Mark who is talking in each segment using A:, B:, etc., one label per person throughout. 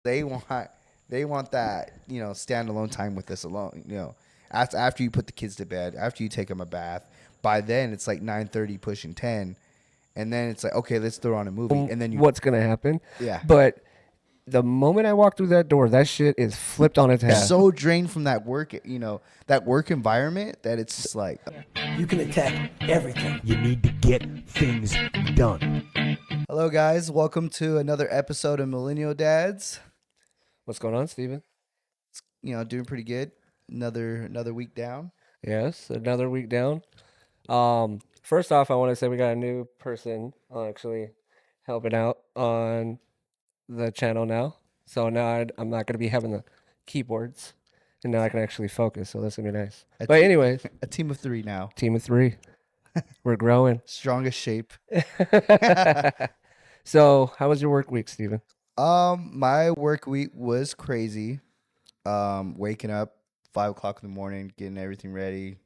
A: They want they want that, standalone time with us alone. After you put the kids to bed, after you take them a bath. By then it's like 9:30, pushing 10, and then it's like, okay, let's throw on a movie, and then
B: What's gonna happen?
A: yeah,
B: But the moment I walk through that door, that shit is flipped on its
A: you're
B: head.
A: so drained from that work, that work environment that it's just like,
C: You can attack everything.
D: You need to get things done.
A: hello guys, welcome to another episode of Millennial Dadz.
B: What's going on, Steven?
A: Doing pretty good. Another week down.
B: Yes, another week down. First off, I want to say we got a new person actually helping out on the channel now. So now I'm not going to be having the keyboards, and now I can actually focus. So that's gonna be nice. But anyways,
A: A team of 3 now.
B: team of 3, we're growing.
A: Strongest shape.
B: So, how was your work week, Steven?
A: My work week was crazy. Waking up 5 o'clock in the morning, getting everything ready,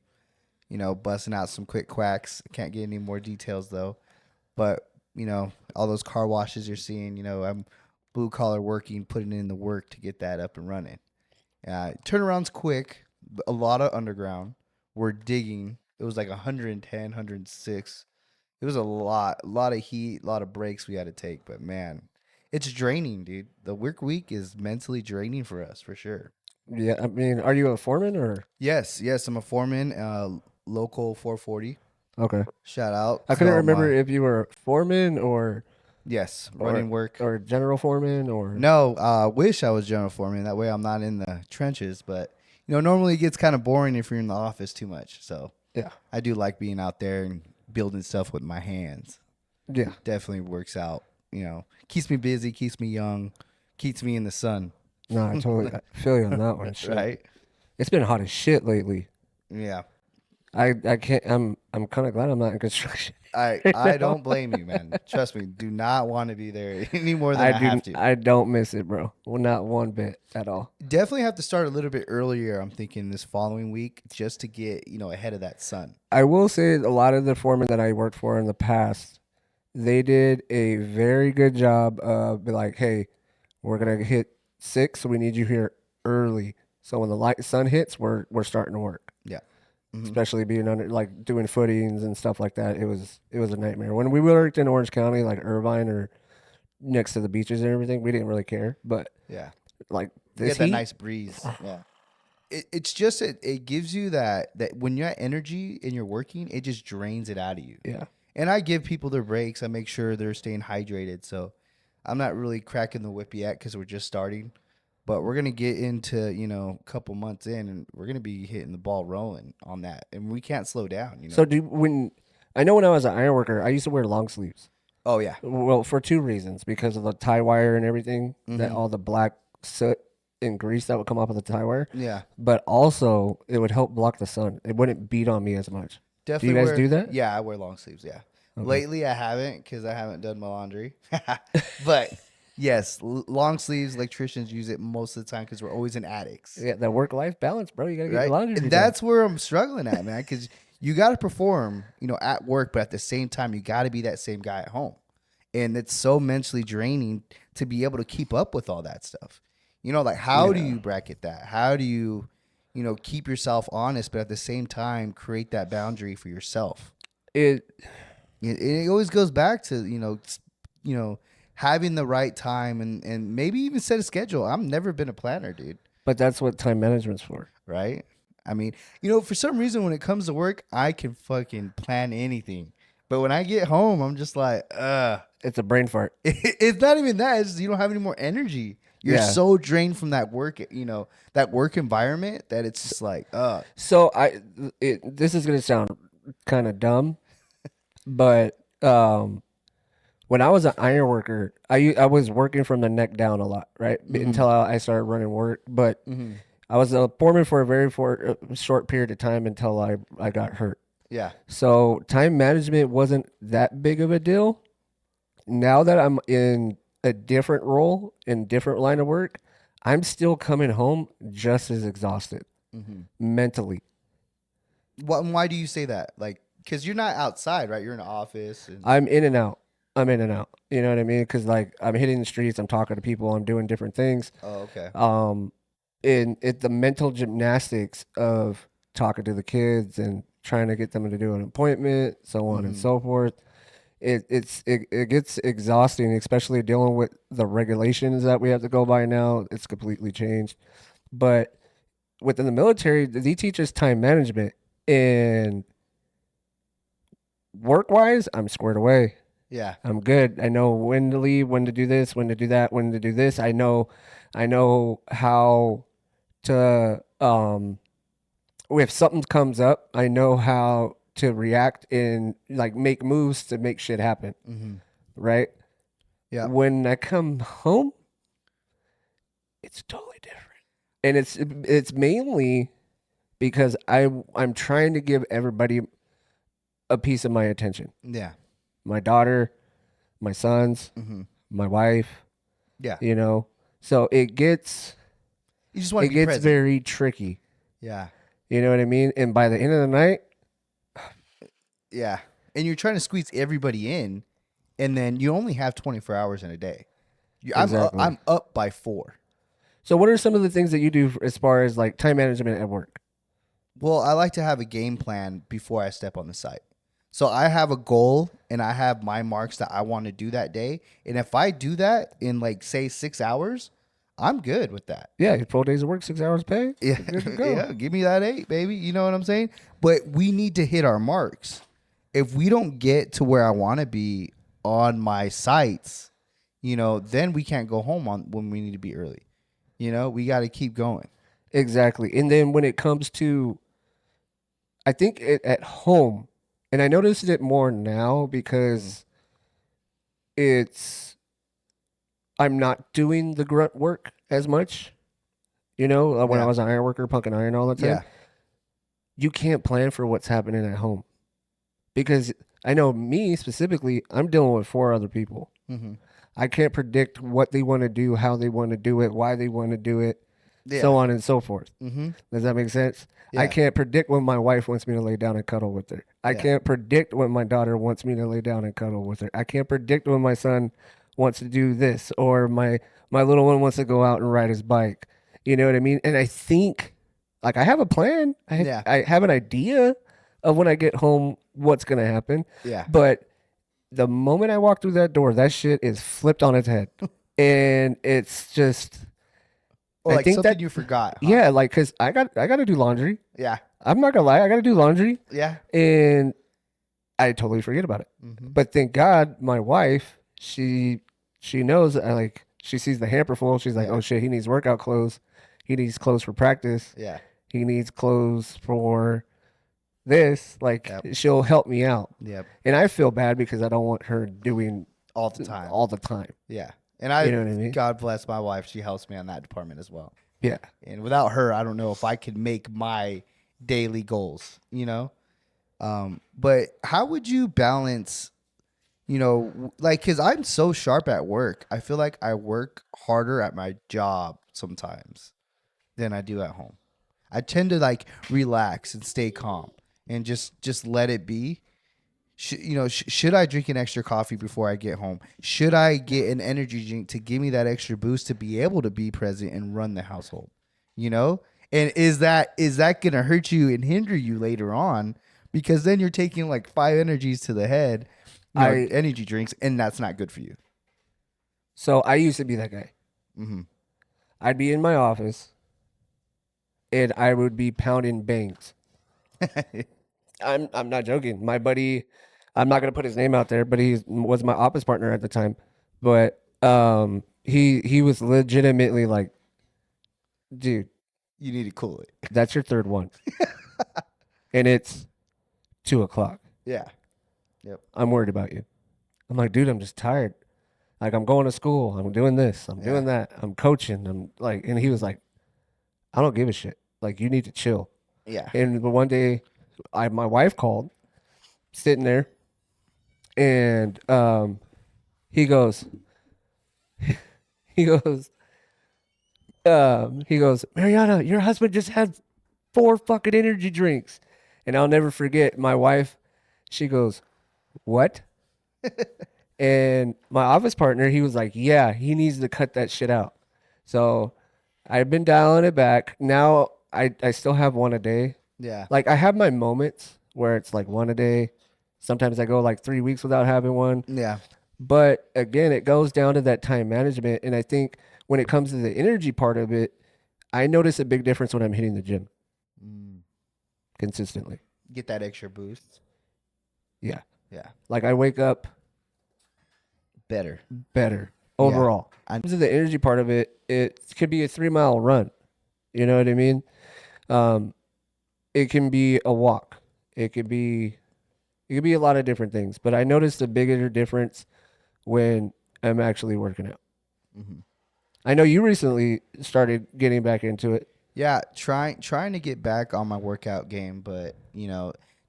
A: busting out some quick quacks. I can't get any more details though. But, all those car washes you're seeing, I'm blue collar working, putting in the work to get that up and running. Turnaround's quick, a lot of underground. We're digging. It was like 110, 106. It was a lot of heat, a lot of breaks we had to take. But man, it's draining, dude. The work week is mentally draining for us, for sure.
B: Yeah, I mean, are you a foreman or?
A: Yes, I'm a foreman, local 440.
B: Okay.
A: Shout out.
B: I
A: to
B: couldn't
A: all
B: remember
A: my-
B: if you were
A: Yes,
B: foreman or
A: running work.
B: or general foreman or.
A: No, wish I was general foreman. That way I'm not in the trenches. But, normally it gets kind of boring if you're in the office too much. So
B: Yeah.
A: I do like being out there and building stuff with my hands.
B: Yeah.
A: Definitely works out. Keeps me busy, keeps me young, keeps me in the sun.
B: No, I totally I feel you on that one. Shit.
A: Right?
B: It's been hot as shit lately.
A: Yeah.
B: I can't. I'm kind of glad I'm not in construction.
A: I don't blame you, man. Trust me, do not want to be there any more than I have to.
B: I don't miss it, bro. Well, not one bit at all.
A: Definitely have to start a little bit earlier, I'm thinking, this following week, just to get, ahead of that sun.
B: I will say a lot of the foremen that I worked for in the past, they did a very good job of be like, hey, we're gonna hit 6, so we need you here early. So when the sun hits, we're starting to work.
A: Yeah.
B: Especially being under like doing footings and stuff like that. It was a nightmare. When we worked in Orange County, like Irvine or next to the beaches and everything, we didn't really care. But
A: Yeah.
B: like
A: You
B: this
A: get that
B: heat,
A: nice breeze. Yeah. It's just, it gives you that when you're at energy and you're working, it just drains it out of you.
B: yeah.
A: And I give people their breaks. I make sure they're staying hydrated. So I'm not really cracking the whip yet because we're just starting. But we're going to get into, a couple months in, and we're going to be hitting the ball rolling on that. And we can't slow down,
B: So when I know when I was an iron worker, I used to wear long sleeves.
A: Oh, yeah.
B: Well, for 2 reasons, because of the tie wire and everything, that
A: Mm-hmm.
B: all the black soot and grease that would come off of the tie wire.
A: Yeah.
B: But also, it would help block the sun. It wouldn't beat on me as much.
A: Definitely.
B: guys do that?
A: Yeah, I wear long sleeves, yeah. Lately, I haven't because I haven't done my laundry. But, yes, long sleeves, electricians use it most of the time because we're always in attics.
B: Yeah, that work-life balance, bro. You gotta get
A: Right?
B: your laundry.
A: And
B: done.
A: that's where I'm struggling at, man, because you got to perform, at work, but at the same time, you got to be that same guy at home. And it's so mentally draining to be able to keep up with all that stuff. Like, how do you bracket that? How do you, keep yourself honest, but at the same time, create that boundary for yourself?
B: it.
A: It always goes back to, having the right time and maybe even set a schedule. I've never been a planner, dude.
B: But that's what time management's for.
A: Right? I mean, for some reason, when it comes to work, I can fucking plan anything. But when I get home, I'm just like,
B: It's a brain fart.
A: It's not even that. It's just you don't have any more energy. You're
B: Yeah.
A: so drained from that work, that work environment that it's just like,
B: So this is gonna sound kind of dumb, but when I was an iron worker, I was working from the neck down a lot, right? Until I started running work. But I was a foreman for a very short period of time until I got hurt.
A: yeah.
B: So time management wasn't that big of a deal. Now that I'm in a different role, in different line of work, I'm still coming home just as exhausted mentally.
A: Why do you say that? Like, because you're not outside, right? You're in an office. And,
B: I'm in and out. I'm in and out. You know what I mean? Because like I'm hitting the streets, I'm talking to people, I'm doing different things.
A: Oh, okay.
B: In it the mental gymnastics of talking to the kids and trying to get them to do an appointment, so on and so forth. It gets exhausting, especially dealing with the regulations that we have to go by now. It's completely changed. But within the military, they teach us time management, and work wise, I'm squared away.
A: Yeah.
B: I'm good. I know when to leave, when to do this, when to do that, when to do this. I know how to if something comes up, I know how to react and like make moves to make shit happen. Right?
A: Yeah.
B: When I come home, it's totally different. And it's mainly because I'm trying to give everybody a piece of my attention.
A: Yeah.
B: My daughter, my sons, my wife,
A: Yeah.
B: you know. So it gets
A: You just want to be
B: gets
A: present.
B: very tricky.
A: Yeah.
B: You know what I mean? And by the end of the night,
A: Yeah. And you're trying to squeeze everybody in, and then you only have 24 hours in a day.
B: Exactly.
A: I'm up by 4.
B: so what are some of the things that you do as far as like time management at work?
A: Well, I like to have a game plan before I step on the site. So I have a goal and I have my marks that I want to do that day. And if I do that in like say 6 hours, I'm good with that.
B: Yeah, 12 days of work, 6 hours pay.
A: Yeah.
B: Good to go.
A: Yeah, give me that 8, baby. You know what I'm saying? But we need to hit our marks. If we don't get to where I want to be on my sites, then we can't go home on when we need to be early. We got to keep going.
B: Exactly. And then when it comes to, I think at home, and I noticed it more now because I'm not doing the grunt work as much. When I
A: Yeah.
B: was an iron worker, punking iron all the time.
A: Yeah.
B: You can't plan for what's happening at home. Because I know me specifically, I'm dealing with 4 other people. I can't predict what they want to do, how they want to do it, why they want to do it, so on and so forth. Does that make sense? I
A: Yeah.
B: can't predict when my wife wants me to lay down and cuddle with her. I can't predict when my daughter wants me to lay down and cuddle with her. I can't predict when my son wants to do this or my little one wants to go out and ride his bike. You know what I mean? And I think, like, I have a plan. I have an idea of when I get home what's going to happen.
A: Yeah.
B: But the moment I walk through that door, that shit is flipped on its head. And it's just...
A: Or
B: I
A: like
B: think
A: something
B: that-
A: you forgot. Huh?
B: Yeah, like, because I got to do laundry.
A: Yeah.
B: I'm not going to lie. I got to do laundry.
A: Yeah.
B: And I totally forget about it. But thank God my wife, she knows, she sees the hamper full. She's like,
A: Yeah.
B: oh, shit, he needs workout clothes. He needs clothes for practice.
A: Yeah.
B: He needs clothes for this. Like,
A: Yep.
B: she'll help me out.
A: Yep.
B: And I feel bad because I don't want her doing
A: All the time.
B: all the time.
A: Yeah. And I,
B: You know what I mean?
A: God bless my wife. She helps me on that department as well.
B: Yeah.
A: And without her, I don't know if I could make my daily goals, But how would you balance, because I'm so sharp at work. I feel like I work harder at my job sometimes than I do at home. I tend to like relax and stay calm and just let it be. Should I drink an extra coffee before I get home? Should I get an energy drink to give me that extra boost to be able to be present and run the household? And is that gonna hurt you and hinder you later on? Because then you're taking like 5 energies to the head, energy drinks, and that's not good for you.
B: So I used to be that guy. I'd be in my office and I would be pounding bangs. I'm not joking. My buddy, I'm not gonna put his name out there, but he was my office partner at the time. But he was legitimately like, dude,
A: You need to cool it.
B: that's your third one. And it's 2:00.
A: Yeah. Yep.
B: I'm worried about you. I'm like, dude, I'm just tired. Like, I'm going to school. I'm doing this. I'm doing that. I'm coaching. I'm like, and he was like, I don't give a shit. Like, you need to chill.
A: Yeah.
B: And one day, my wife called, sitting there, and he goes, Mariana, your husband just had 4 fucking energy drinks. And I'll never forget my wife. She goes, what? And my office partner, he was like, yeah, he needs to cut that shit out. So I've been dialing it back. Now I still have one a day.
A: Yeah.
B: Like I have my moments where it's like one a day. Sometimes I go like 3 weeks without having one.
A: Yeah.
B: But again, it goes down to that time management. And I think when it comes to the energy part of it, I notice a big difference when I'm hitting the gym consistently.
A: Get that extra boost.
B: Yeah.
A: Yeah.
B: Like I wake up
A: Better.
B: better overall.
A: I-
B: In terms of the energy part of it, it could be a 3 mile run. You know what I mean? It can be a walk. It could be a lot of different things. But I noticed a bigger difference when I'm actually working out.
A: Mhm.
B: I know you recently started getting back into it.
A: Yeah, trying to get back on my workout game, but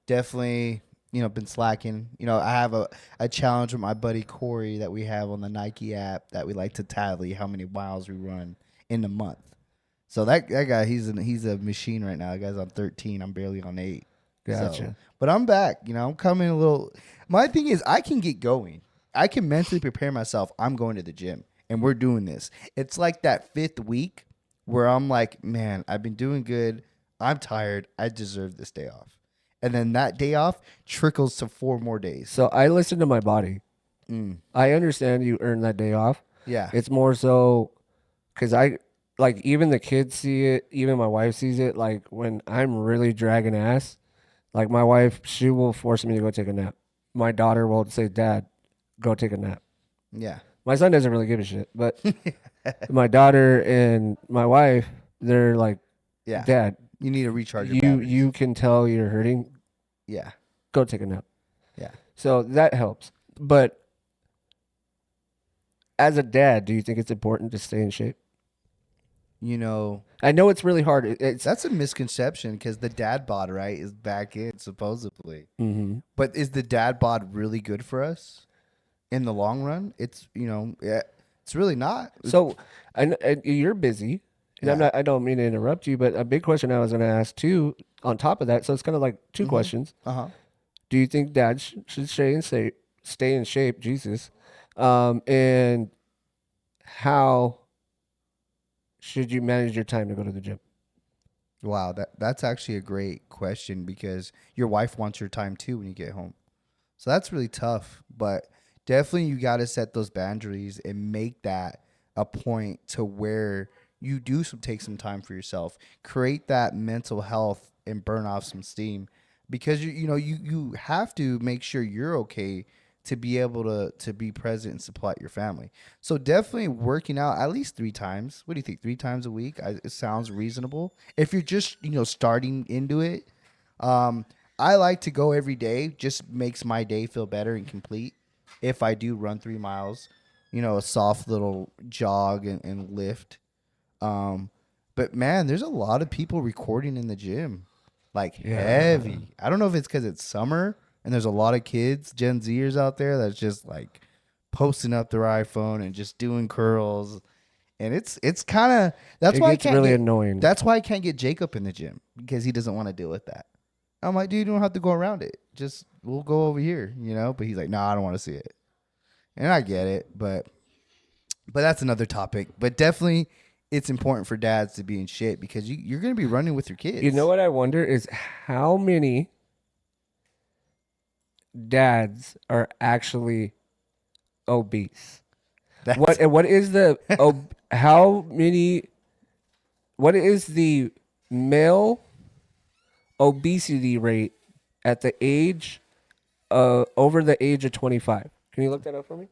A: definitely been slacking. I have a challenge with my buddy Corey that we have on the Nike app that we like to tally how many miles we run in a month. So that guy, he's a machine right now. That guy's on 13. I'm barely on 8.
B: Gotcha.
A: So, but I'm back. I'm coming a little. My thing is, I can get going. I can mentally prepare myself. I'm going to the gym, and we're doing this. It's like that 5th week where I'm like, man, I've been doing good. I'm tired. I deserve this day off. And then that day off trickles to 4 more days.
B: So I listen to my body. I understand you earned that day off.
A: Yeah.
B: It's more so because even the kids see it, even my wife sees it. Like when I'm really dragging ass, like my wife, she will force me to go take a nap. My daughter will say, Dad, go take a nap.
A: Yeah.
B: My son doesn't really give a shit, but my daughter and my wife, they're like,
A: Yeah.
B: Dad,
A: You need to recharge your
B: you
A: batteries.
B: can tell you're hurting.
A: Yeah.
B: Go take a nap.
A: Yeah.
B: So that helps. But as a dad, do you think it's important to stay in shape? I know it's really hard.
A: That's a misconception because the dad bod, right, is back in supposedly.
B: Mhm.
A: But is the dad bod really good for us in the long run? It's it's really not.
B: So you're busy, and
A: Yeah.
B: I don't mean to interrupt you, but a big question I was going to ask too, on top of that. So it's kind of like 2 questions. Do you think dads should stay in shape? Jesus, and how should you manage your time to go to the gym?
A: Wow, that's actually a great question because your wife wants your time too when you get home. So that's really tough, but definitely you got to set those boundaries and make that a point to where you do take some time for yourself. Create that mental health and burn off some steam because you have to make sure you're okay to be able to be present and support your family. So definitely working out at least 3 times. What do you think? 3 times a week? It sounds reasonable. If you're just, starting into it, I like to go every day. Just makes my day feel better and complete. If I do run 3 miles, a soft little jog and lift. But man, there's a lot of people recording in the gym, like heavy. I don't know if it's because it's summer and there's a lot of kids, Gen Zers out there that's just like posting up their iPhone and just doing curls. And it's kind of
B: It gets really annoying.
A: That's why I can't get Jacob in the gym because he doesn't want to deal with that. I'm like, dude, you don't have to go around it. Just we'll go over here, But he's like, no, I don't want to see it. And I get it, but that's another topic. But definitely, it's important for dads to be in shape because you're going to be running with your kids.
B: You know what I wonder is how many dads are actually obese. What is the what is the male obesity rate at the age over the age of 25? Can you look that up for me?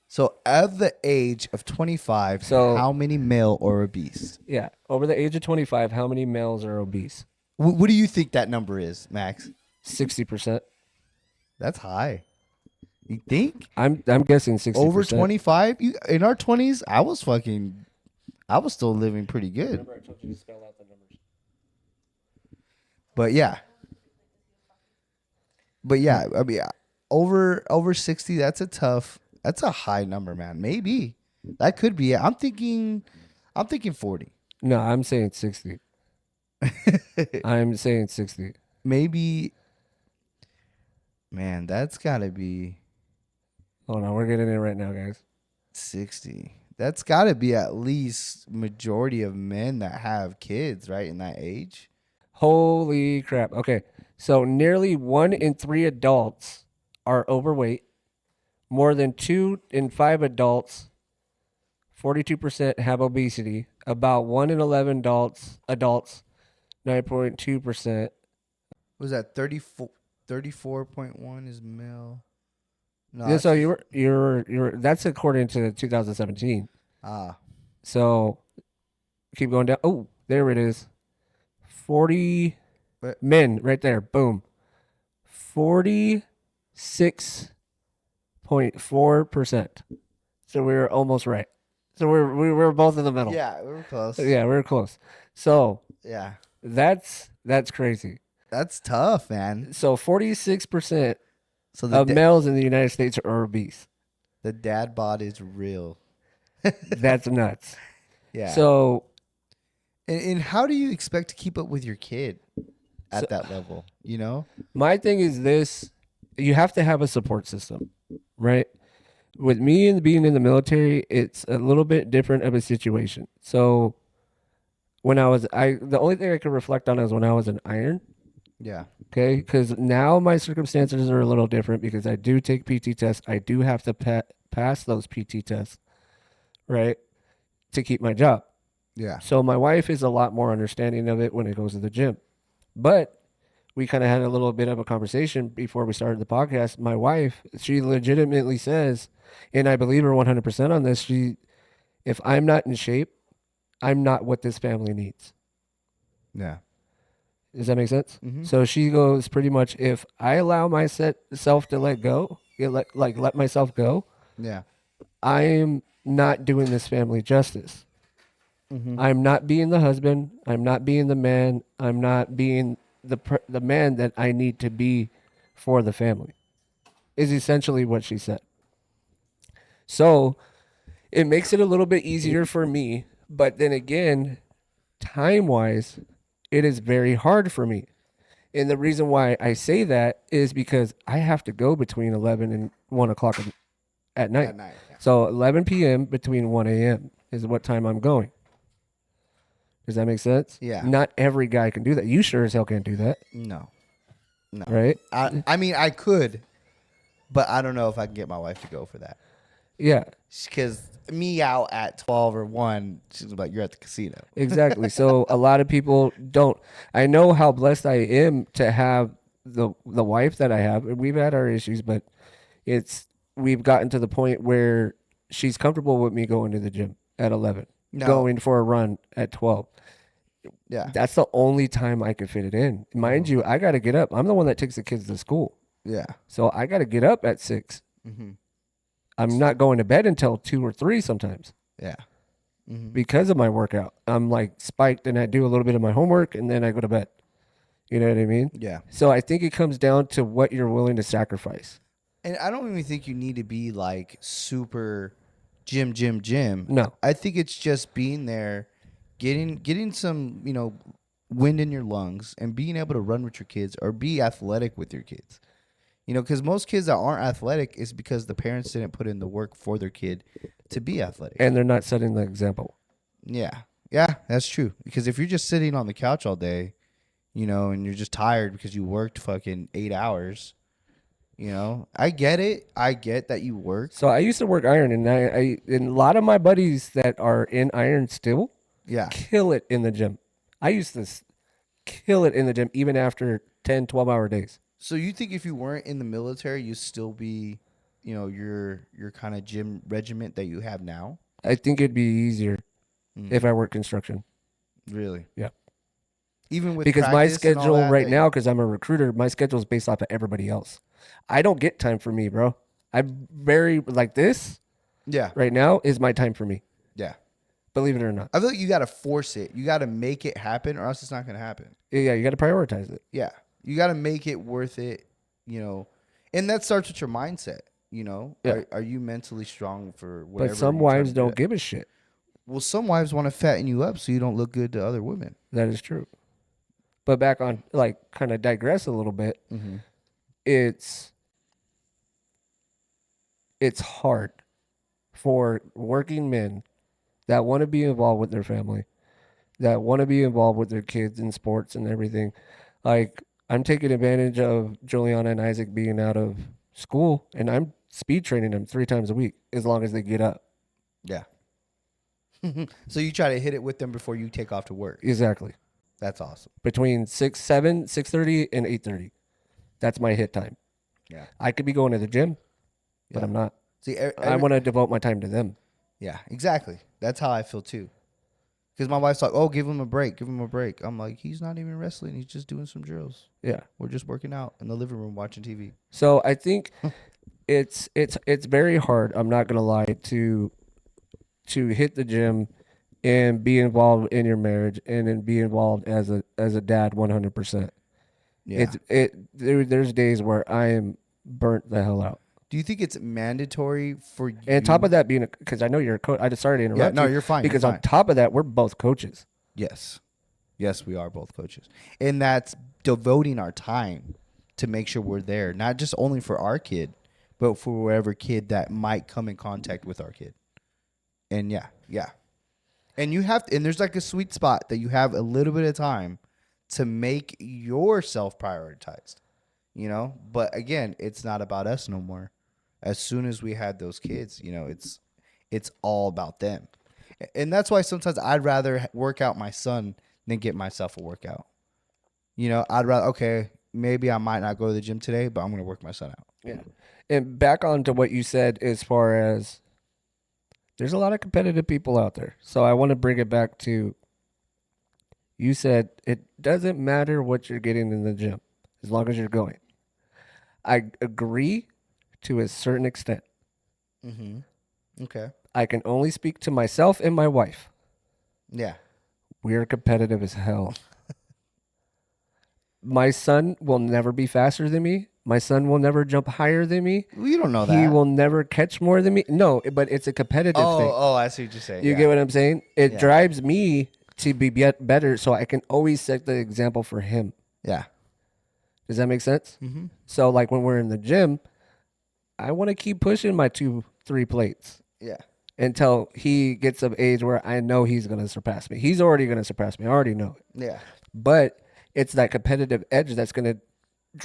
A: So at the age of 25,
B: So-
A: how many male are obese?
B: Yeah, over the age of 25, how many males are obese?
A: What do you think that number is, Max?
B: 60%.
A: That's high. You think?
B: I'm guessing 60%.
A: Over 25? In our 20s, I was still living pretty good.
B: Remember I told you to spell out the numbers.
A: But yeah, I mean, over 60, that's a high number, man. Maybe that could be it. I'm thinking 40.
B: No, I'm saying 60. I'm saying 60.
A: Maybe, man, that's gotta be.
B: Hold on, we're getting it right now, guys.
A: 60. That's got to be at least majority of men that have kids, right, in that age.
B: Holy crap. Okay. So nearly 1 in 3 adults are overweight. More than 2 in 5 adults, 42% have obesity. About 1 in 11 adults, 9.2%.
A: Was that 34.1 is male? No,
B: Yeah,
A: that's
B: so
A: just,
B: you're that's according to 2017.
A: ah,
B: So keep going down. Oh, there it is. 40
A: but
B: men right there. Boom. 46.4%. So we were almost right. So we were both in the middle.
A: yeah, we were close.
B: Yeah, we were close. So
A: Yeah,
B: that's crazy.
A: that's tough, man.
B: So 46%
A: So
B: of males in the United States are obese.
A: the dad bod is real.
B: That's nuts.
A: Yeah.
B: So
A: And how do you expect to keep up with your kid at
B: So-
A: that level? You know?
B: my thing is this: you have to have a support system, right? With me and being in the military, it's a little bit different of a situation. So when the only thing I can reflect on is when I was an iron.
A: Yeah.
B: Okay, because now my circumstances are a little different because I do take PT tests. I do have to pass those PT tests, right, to keep my job.
A: Yeah.
B: So my wife is a lot more understanding of it when it goes to the gym. But we kind of had a little bit of a conversation before we started the podcast. My wife, she legitimately says, and I believe her 100% on this, if I'm not in shape, I'm not what this family needs.
A: Yeah.
B: Does that make sense?
A: Mhm.
B: So she goes pretty much, if I allow myself to let go, let myself go,
A: Yeah.
B: I'm not doing this family justice.
A: Mhm.
B: I'm not being the husband. I'm not being the man. I'm not being the man that I need to be for the family. Is essentially what she said. So it makes it a little bit easier for me, but then again, time wise, it is very hard for me. And the reason why I say that is because I have to go between 11 and 1 o'clock at night.
A: At night. Yeah.
B: So 11 p.m. between 1 a.m. is what time I'm going. Does that make sense?
A: Yeah.
B: Not every guy can do that. You sure as hell can't do that,
A: No. No.
B: right?
A: I mean, I could, but I don't know if I can get my wife to go for that.
B: Yeah,
A: Because me out at 12 or 1, she's like, you're at the casino.
B: exactly. So a lot of people don't. I know how blessed I am to have the wife that I have. We've had our issues, but we've gotten to the point where she's comfortable with me going to the gym at 11,
A: No.
B: going for a run at 12.
A: Yeah.
B: That's the only time I can fit it in. Mind you, I got to get up. I'm the one that takes the kids to school.
A: Yeah.
B: So I got to get up at 6.
A: Mm-hmm.
B: I'm not going to bed until 2 or 3 sometimes
A: Yeah. Mm-hmm.
B: because of my workout. I'm like spiked and I do a little bit of my homework and then I go to bed. You know what I mean?
A: Yeah.
B: So I think it comes down to what you're willing to sacrifice.
A: And I don't even think you need to be like super gym.
B: No.
A: I think it's just being there, getting some, wind in your lungs and being able to run with your kids or be athletic with your kids. Because most kids that aren't athletic is because the parents didn't put in the work for their kid to be athletic.
B: And they're not setting the example.
A: Yeah. Yeah, that's true. Because if you're just sitting on the couch all day, and you're just tired because you worked fucking 8 hours, I get it. I get that you work.
B: So I used to work iron and and a lot of my buddies that are in iron still
A: Yeah.
B: kill it in the gym. I used to kill it in the gym even after 10, 12-hour days.
A: So you think if you weren't in the military, you'd still be, your kind of gym regiment that you have now?
B: I think it'd be easier if I worked construction.
A: Really?
B: Yeah.
A: Even with
B: Because my
A: practice and all
B: schedule
A: that,
B: right now, because I'm a recruiter, my schedule is based off of everybody else. I don't get time for me, bro. I'm very like this
A: Yeah.
B: right now is my time for me.
A: Yeah.
B: Believe it or not.
A: I feel like you got to force it. You got to make it happen, or else it's not going to happen.
B: Yeah, you got to prioritize it.
A: Yeah. You got to make it worth it, and that starts with your mindset.
B: Yeah.
A: Are you mentally strong for whatever?
B: But some
A: you're trying
B: wives
A: to do?
B: don't give a shit.
A: Well, some wives want to fatten you up so you don't look good to other women.
B: That is true. But back on, like, kind of digress a little bit.
A: Mm-hmm.
B: It's it's hard for working men that want to be involved with their family, that want to be involved with their kids in sports and everything. Like, I'm taking advantage of Juliana and Isaac being out of school, and I'm speed training them 3 times a week as long as they get up.
A: Yeah. So you try to hit it with them before you take off to work.
B: Exactly.
A: That's awesome.
B: Between 6:30, and 8:30. That's my hit time.
A: Yeah.
B: I could be going to the gym, but
A: Yeah.
B: I'm not.
A: See,
B: I want to devote my time to them.
A: Yeah, exactly. That's how I feel too. Because my wife's like, "Oh, give him a break. Give him a break." I'm like, "He's not even wrestling. He's just doing some drills.
B: Yeah.
A: We're just working out in the living room watching TV."
B: So I think it's very hard. I'm not gonna lie to hit the gym and be involved in your marriage and then be involved as a dad 100%.
A: Yeah.
B: There's days where I am burnt the hell out.
A: Do you think it's mandatory for you?
B: And on top of that, being because I know you're a coach. I just started to interrupt.
A: Yeah, no,
B: you
A: you're fine.
B: Because
A: you're
B: on
A: fine.
B: top of that, we're both coaches.
A: Yes. Yes, we are both coaches. And that's devoting our time to make sure we're there, not just only for our kid, but for whatever kid that might come in contact with our kid. And yeah. And you have to, and there's like a sweet spot that you have a little bit of time to make yourself prioritized, you know? But again, it's not about us no more. As soon as we had those kids, you know, it's all about them. And that's why sometimes I'd rather work out my son than get myself a workout. You know, I'd rather, okay, maybe I might not go to the gym today, but I'm going to work my son out.
B: Yeah. And back on to what you said as far as there's a lot of competitive people out there. So I want to bring it back to you said it doesn't matter what you're getting in the gym as long as you're going. I agree to a certain extent.
A: Mm-hmm. Okay.
B: I can only speak to myself and my wife.
A: Yeah.
B: We're competitive as hell. My son will never be faster than me. My son will never jump higher than me.
A: Well, you don't know that.
B: He will never catch more than me. No, but it's a competitive thing.
A: Oh, I see what you're saying.
B: You
A: yeah.
B: get what I'm saying? It
A: Yeah.
B: drives me to be better so I can always set the example for him.
A: Yeah.
B: Does that make sense?
A: Mm-hmm.
B: So like when we're in the gym, I want to keep pushing my 2-3 plates
A: Yeah.
B: until he gets of age where I know he's going to surpass me. He's already going to surpass me. I already know it.
A: Yeah.
B: But it's that competitive edge that's going to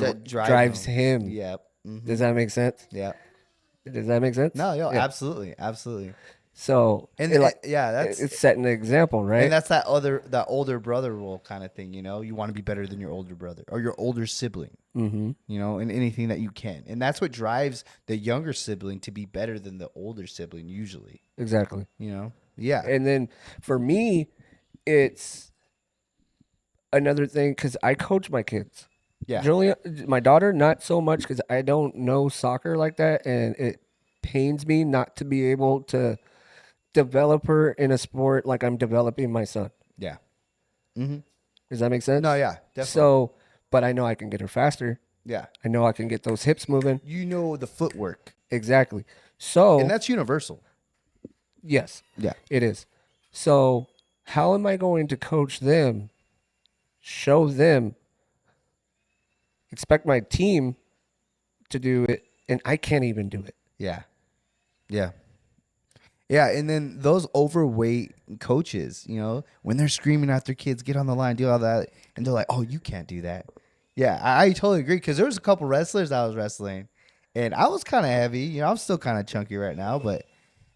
A: That
B: drives him.
A: Yep. Mm-hmm.
B: Does that make sense?
A: Yeah.
B: Does that make sense?
A: No, yo,
B: Yeah.
A: absolutely. Absolutely.
B: So
A: And yeah, that's
B: it's setting an example, right?
A: and that's that older brother role kind of thing, you know. You want to be better than your older brother or your older sibling,
B: Mm-hmm.
A: you know, in anything that you can. And that's what drives the younger sibling to be better than the older sibling usually,
B: Exactly.
A: you know. Yeah.
B: And then for me, it's another thing because I coach my kids.
A: Yeah.
B: Julia, my daughter, not so much because I don't know soccer like that, and it pains me not to be able to develop her in a sport like I'm developing my son.
A: Yeah. Mm-hmm.
B: Does that make sense?
A: No, yeah, definitely.
B: So, but I know I can get her faster.
A: Yeah.
B: I know I can get those hips moving.
A: You know the footwork.
B: Exactly. So,
A: And that's universal.
B: yes,
A: Yeah.
B: it is. So, how am I going to coach them, show them, expect my team to do it, and I can't even do it?
A: Yeah. Yeah. Yeah, and then those overweight coaches, you know, when they're screaming at their kids, get on the line, do all that, and they're like, oh, you can't do that. Yeah, I totally agree because there was a couple wrestlers I was wrestling, and I was kind of heavy. You know, I'm still kind of chunky right now, but,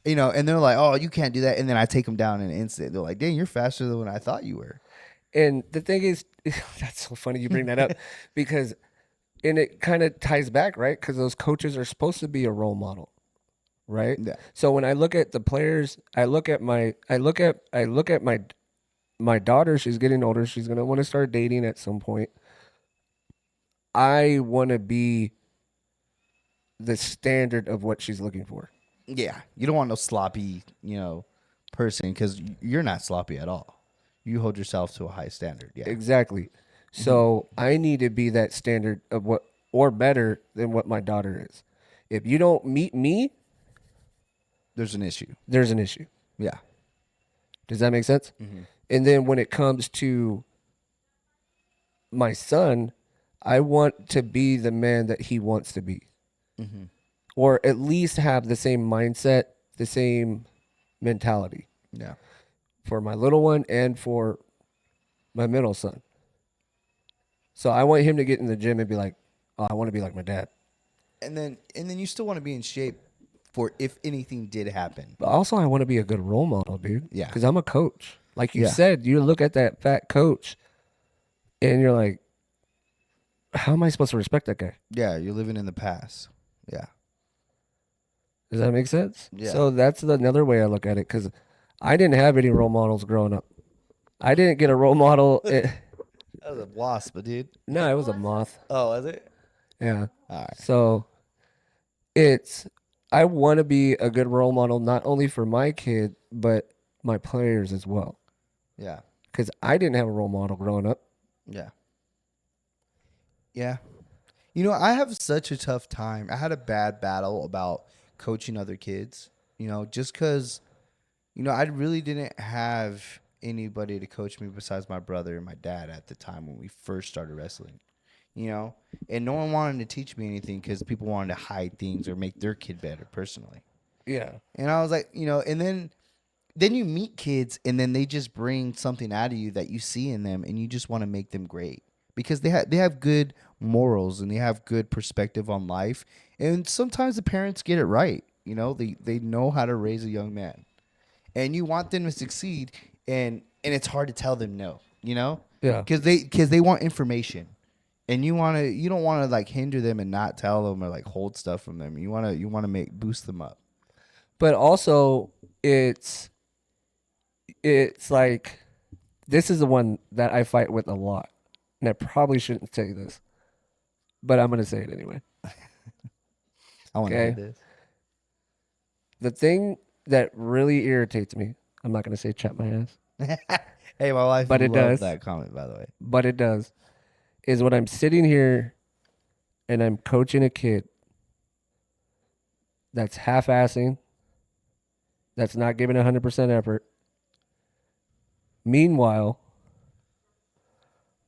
A: you know, and they're like, oh, you can't do that. And then I take them down in an instant. They're like, dang, you're faster than when I thought you were.
B: And the thing is, that's so funny you bring that up because, and it kind of ties back, right? Because those coaches are supposed to be a role model, right?
A: Yeah.
B: So when I look at the players, I look at my daughter. She's getting older. She's gonna want to start dating at some point. I want to be the standard of what she's looking for.
A: Yeah, you don't want no sloppy, you know, person because you're not sloppy at all. You hold yourself to a high standard. Yeah.
B: Exactly. So I need to be that standard of what, or better than what my daughter is. If you don't meet me,
A: There's an issue.
B: there's an issue.
A: Yeah.
B: Does that make sense? And then when it comes to my son, I want to be the man that he wants to be. or at least have the same mindset, the same mentality
A: Yeah.
B: for my little one and for my middle son. So I want him to get in the gym and be like, oh, I want to be like my dad.
A: And then you still want to be in shape for if anything did happen.
B: But also, I want to be a good role model, dude.
A: Yeah.
B: Because I'm a coach. Like you
A: Yeah.
B: said, you look at that fat coach and you're like, how am I supposed to respect that guy?
A: Yeah, you're living in the past. Yeah.
B: Does that make sense?
A: Yeah.
B: So that's another way I look at it, because I didn't have any role models growing up. I didn't get a role model.
A: That was a wasp, dude.
B: No, it was a moth.
A: Oh, was it?
B: Yeah.
A: All right.
B: So I want to be a good role model, not only for my kid, but my players as well.
A: Yeah.
B: Because I didn't have a role model growing up.
A: Yeah. Yeah. You know, I have such a tough time. I had a bad battle about coaching other kids, just because, I really didn't have anybody to coach me besides my brother and my dad at the time when we first started wrestling, and no one wanted to teach me anything because people wanted to hide things or make their kid better personally.
B: Yeah.
A: And I was like, and then you meet kids and then they just bring something out of you that you see in them and you just want to make them great because they have good morals and they have good perspective on life. And sometimes the parents get it right. They know how to raise a young man. And you want them to succeed and it's hard to tell them no,
B: Yeah.
A: Cuz they want information. And you don't want to like hinder them and not tell them or like hold stuff from them. You want to boost them up.
B: But also, it's like, this is the one that I fight with a lot. And I probably shouldn't say this, but I'm going to say it anyway.
A: I want to
B: Okay.
A: hear this.
B: The thing that really irritates me, I'm not going to say chat my ass,
A: Hey, my wife
B: But it
A: loved
B: does.
A: that comment, by the way.
B: but it does, is when I'm sitting here and I'm coaching a kid that's half-assing, that's not giving 100% effort. Meanwhile,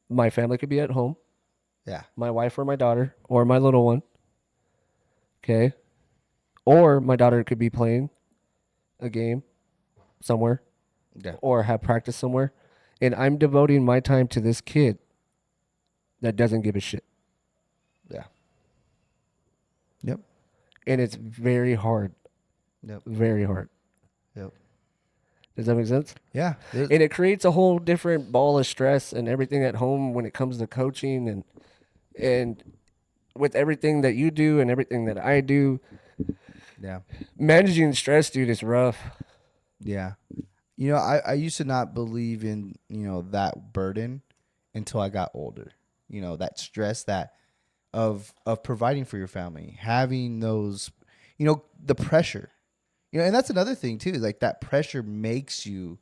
B: my family could be at home,
A: Yeah.
B: my wife or my daughter or my little one. Okay. Or my daughter could be playing a game somewhere
A: Yeah.
B: or have practice somewhere. And I'm devoting my time to this kid that doesn't give a shit.
A: Yeah. Yep.
B: And it's very hard.
A: Yep.
B: Very hard.
A: Yep.
B: Does that make sense?
A: Yeah.
B: And it creates a whole different ball of stress and everything at home when it comes to coaching and with everything that you do and everything that I do.
A: Yeah.
B: Managing stress, dude, is rough.
A: Yeah. I used to not believe in, that burden until I got older. That stress that of providing for your family, having those, the pressure. And that's another thing too. Like that pressure makes you,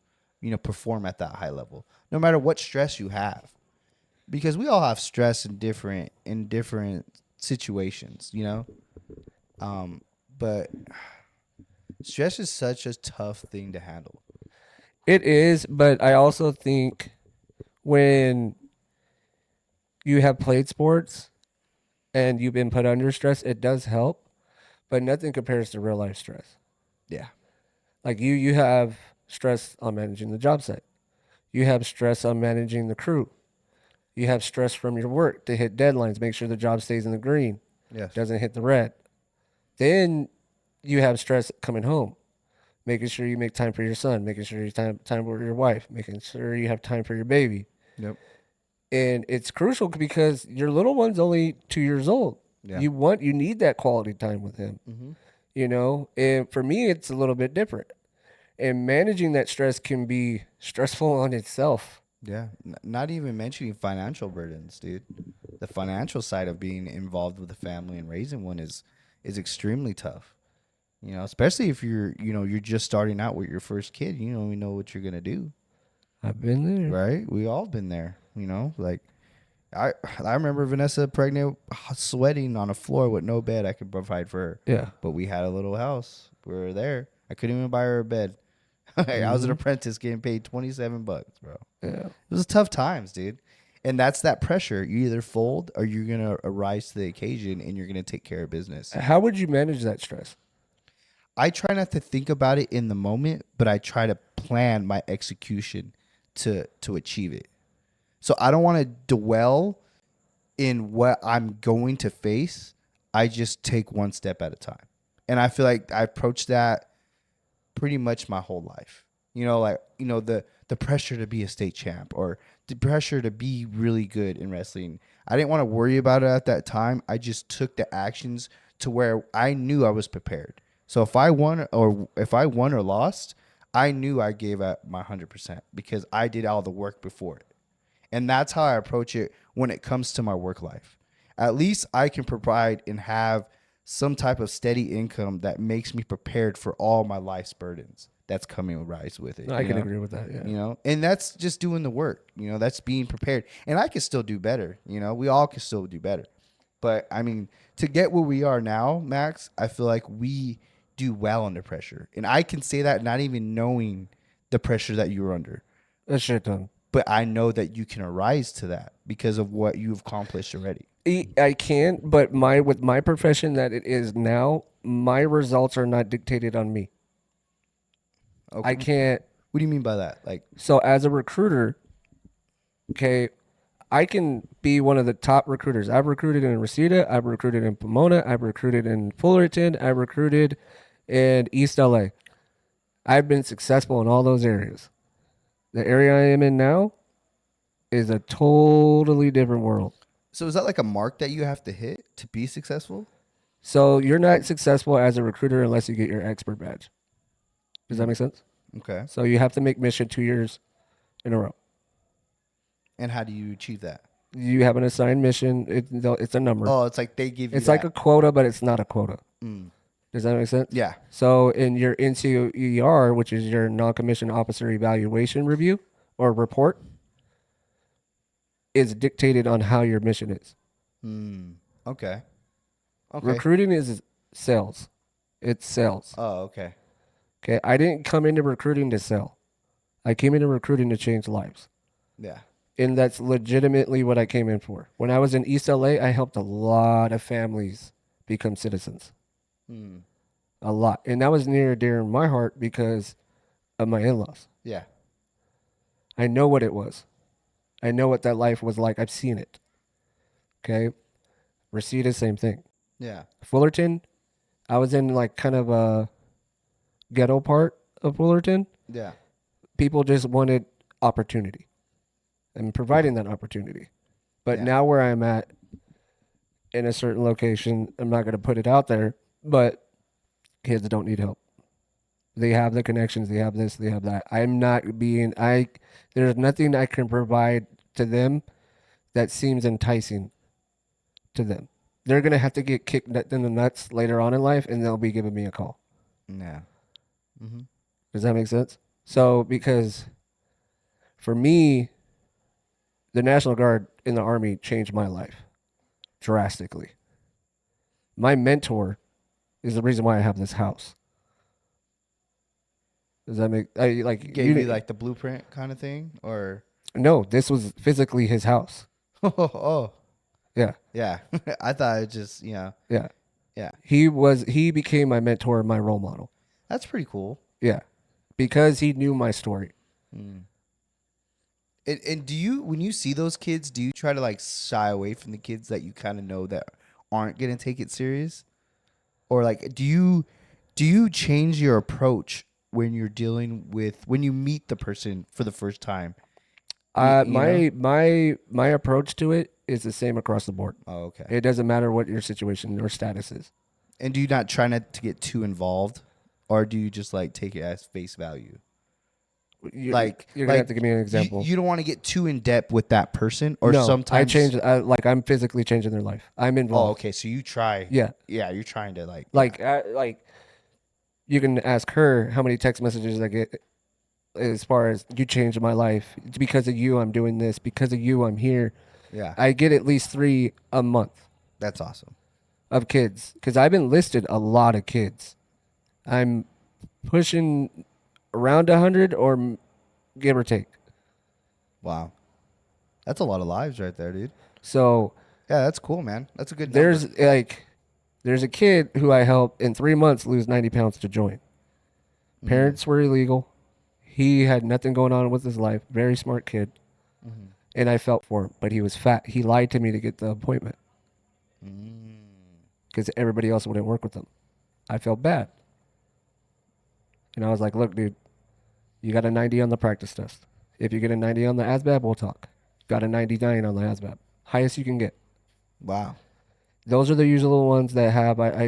A: perform at that high level, no matter what stress you have, because we all have stress in different situations, But stress is such a tough thing to handle.
B: It is, but I also think when you have played sports and you've been put under stress, it does help, but nothing compares to real life stress.
A: Yeah.
B: Like you have stress on managing the job site. You have stress on managing the crew. You have stress from your work to hit deadlines, make sure the job stays in the green,
A: Yes.
B: doesn't hit the red. Then you have stress coming home, making sure you make time for your son, making sure you time for your wife, making sure you have time for your baby.
A: Yep.
B: And it's crucial because your little one's only 2 years old.
A: Yeah.
B: You need that quality time with him.
A: Mm-hmm.
B: And for me, it's a little bit different. And managing that stress can be stressful on itself.
A: Yeah. Not even mentioning financial burdens, dude. The financial side of being involved with a family and raising one is extremely tough. Especially if you're just starting out with your first kid, you don't even know what you're going to do.
B: I've been there.
A: Right? We all been there, like I remember Vanessa pregnant, sweating on a floor with no bed I could provide for her.
B: Yeah.
A: But we had a little house. We were there. I couldn't even buy her a bed. I was an apprentice getting paid $27, bro.
B: Yeah.
A: It was tough times, dude. And that's that pressure. You either fold or you're going to arise to the occasion and you're going to take care of business.
B: How would you manage that stress?
A: I try not to think about it in the moment, but I try to plan my execution to achieve it. So I don't want to dwell in what I'm going to face. I just take one step at a time. And I feel like I approach that pretty much my whole life. The pressure to be a state champ or the pressure to be really good in wrestling. I didn't want to worry about it at that time. I just took the actions to where I knew I was prepared. So if I won or lost, I knew I gave up my 100% because I did all the work before it. And that's how I approach it when it comes to my work life. At least I can provide and have some type of steady income that makes me prepared for all my life's burdens that's coming rise with it.
B: I can agree with that. Yeah.
A: And that's just doing the work. That's being prepared. And I can still do better. We all can still do better. But I mean, to get where we are now, Max, I feel like we do well under pressure. And I can say that not even knowing the pressure that you're under.
B: That shit done.
A: But I know that you can arise to that because of what you've accomplished already.
B: I can, but with my profession that it is now, my results are not dictated on me.
A: Okay.
B: I can't.
A: What do you mean by that?
B: So as a recruiter, okay, I can be one of the top recruiters. I've recruited in Reseda. I've recruited in Pomona. I've recruited in Fullerton. I've recruited in East LA. I've been successful in all those areas. The area I am in now is a totally different world.
A: So is that like a mark that you have to hit to be successful?
B: So you're not successful as a recruiter unless you get your expert badge. Does that make sense?
A: Okay.
B: So you have to make mission 2 years in a row.
A: And how do you achieve that?
B: You have an assigned mission. It's a number.
A: Oh, it's like they give you
B: It's like a quota, but it's not a quota.
A: Mm.
B: Does that make sense?
A: Yeah.
B: So in your NCOER, which is your non-commissioned officer evaluation review or report, is dictated on how your mission is.
A: Okay.
B: Recruiting is sales. It's sales.
A: Oh, okay.
B: Okay. I didn't come into recruiting to sell. I came into recruiting to change lives.
A: Yeah.
B: And that's legitimately what I came in for. When I was in East LA, I helped a lot of families become citizens. A lot. And that was near dear in my heart because of my in-laws.
A: Yeah.
B: I know what it was. I know what that life was like. I've seen it. Okay. Reseda, same thing.
A: Yeah.
B: Fullerton, I was in like kind of a ghetto part of Fullerton.
A: Yeah.
B: People just wanted opportunity and providing that opportunity. But now where I'm at in a certain location, I'm not going to put it out there, but kids don't need help. They have the connections. They have this. They have that. There's nothing I can provide to them that seems enticing to them. They're going to have to get kicked in the nuts later on in life, and they'll be giving me a call.
A: Yeah.
B: Does that make sense? So, because for me, the National Guard in the Army changed my life drastically. My mentor is the reason why I have this house. Does that make
A: Gave you like the blueprint kind of thing, or
B: no? This was physically his house.
A: oh
B: Yeah,
A: yeah. I thought it just
B: yeah.
A: yeah.
B: He became my mentor and my role model.
A: That's pretty cool.
B: Yeah, because he knew my story.
A: And do you, when you see those kids, do you try to like shy away from the kids that you kind of know that aren't gonna take it serious, or like do you change your approach when you're dealing with when you meet the person for the first time?
B: My approach to it is the same across the board.
A: Oh, okay.
B: It doesn't matter what your situation or status is.
A: And do you not try not to get too involved, or do you just like take it as face value?
B: You're gonna have to give me an example.
A: You don't want to get too in depth with that person, or
B: no,
A: sometimes
B: I change. I'm physically changing their life. I'm involved.
A: Oh, okay. So you try.
B: Yeah.
A: Yeah, you're trying to like.
B: You can ask her how many text messages I get as far as you changed my life. It's because of you I'm doing this. Because of you I'm here.
A: Yeah.
B: I get at least 3 a month
A: That's awesome.
B: of kids because I've enlisted a lot of kids. I'm pushing around 100 or give or take.
A: Wow. That's a lot of lives right there, dude.
B: So
A: Yeah, that's cool, man. That's a good number.
B: there's a kid who I helped in 3 months lose 90 pounds to join. Parents were illegal. He had nothing going on with his life. Very smart kid. And I felt for him, but he was fat. He lied to me to get the appointment because everybody else wouldn't work with him. I felt bad. And I was like, look, dude, you got a 90 on the practice test. If you get a 90 on the ASVAB, we'll talk. Got a 99 on the ASVAB. Highest you can get.
A: Wow.
B: Those are the usual ones that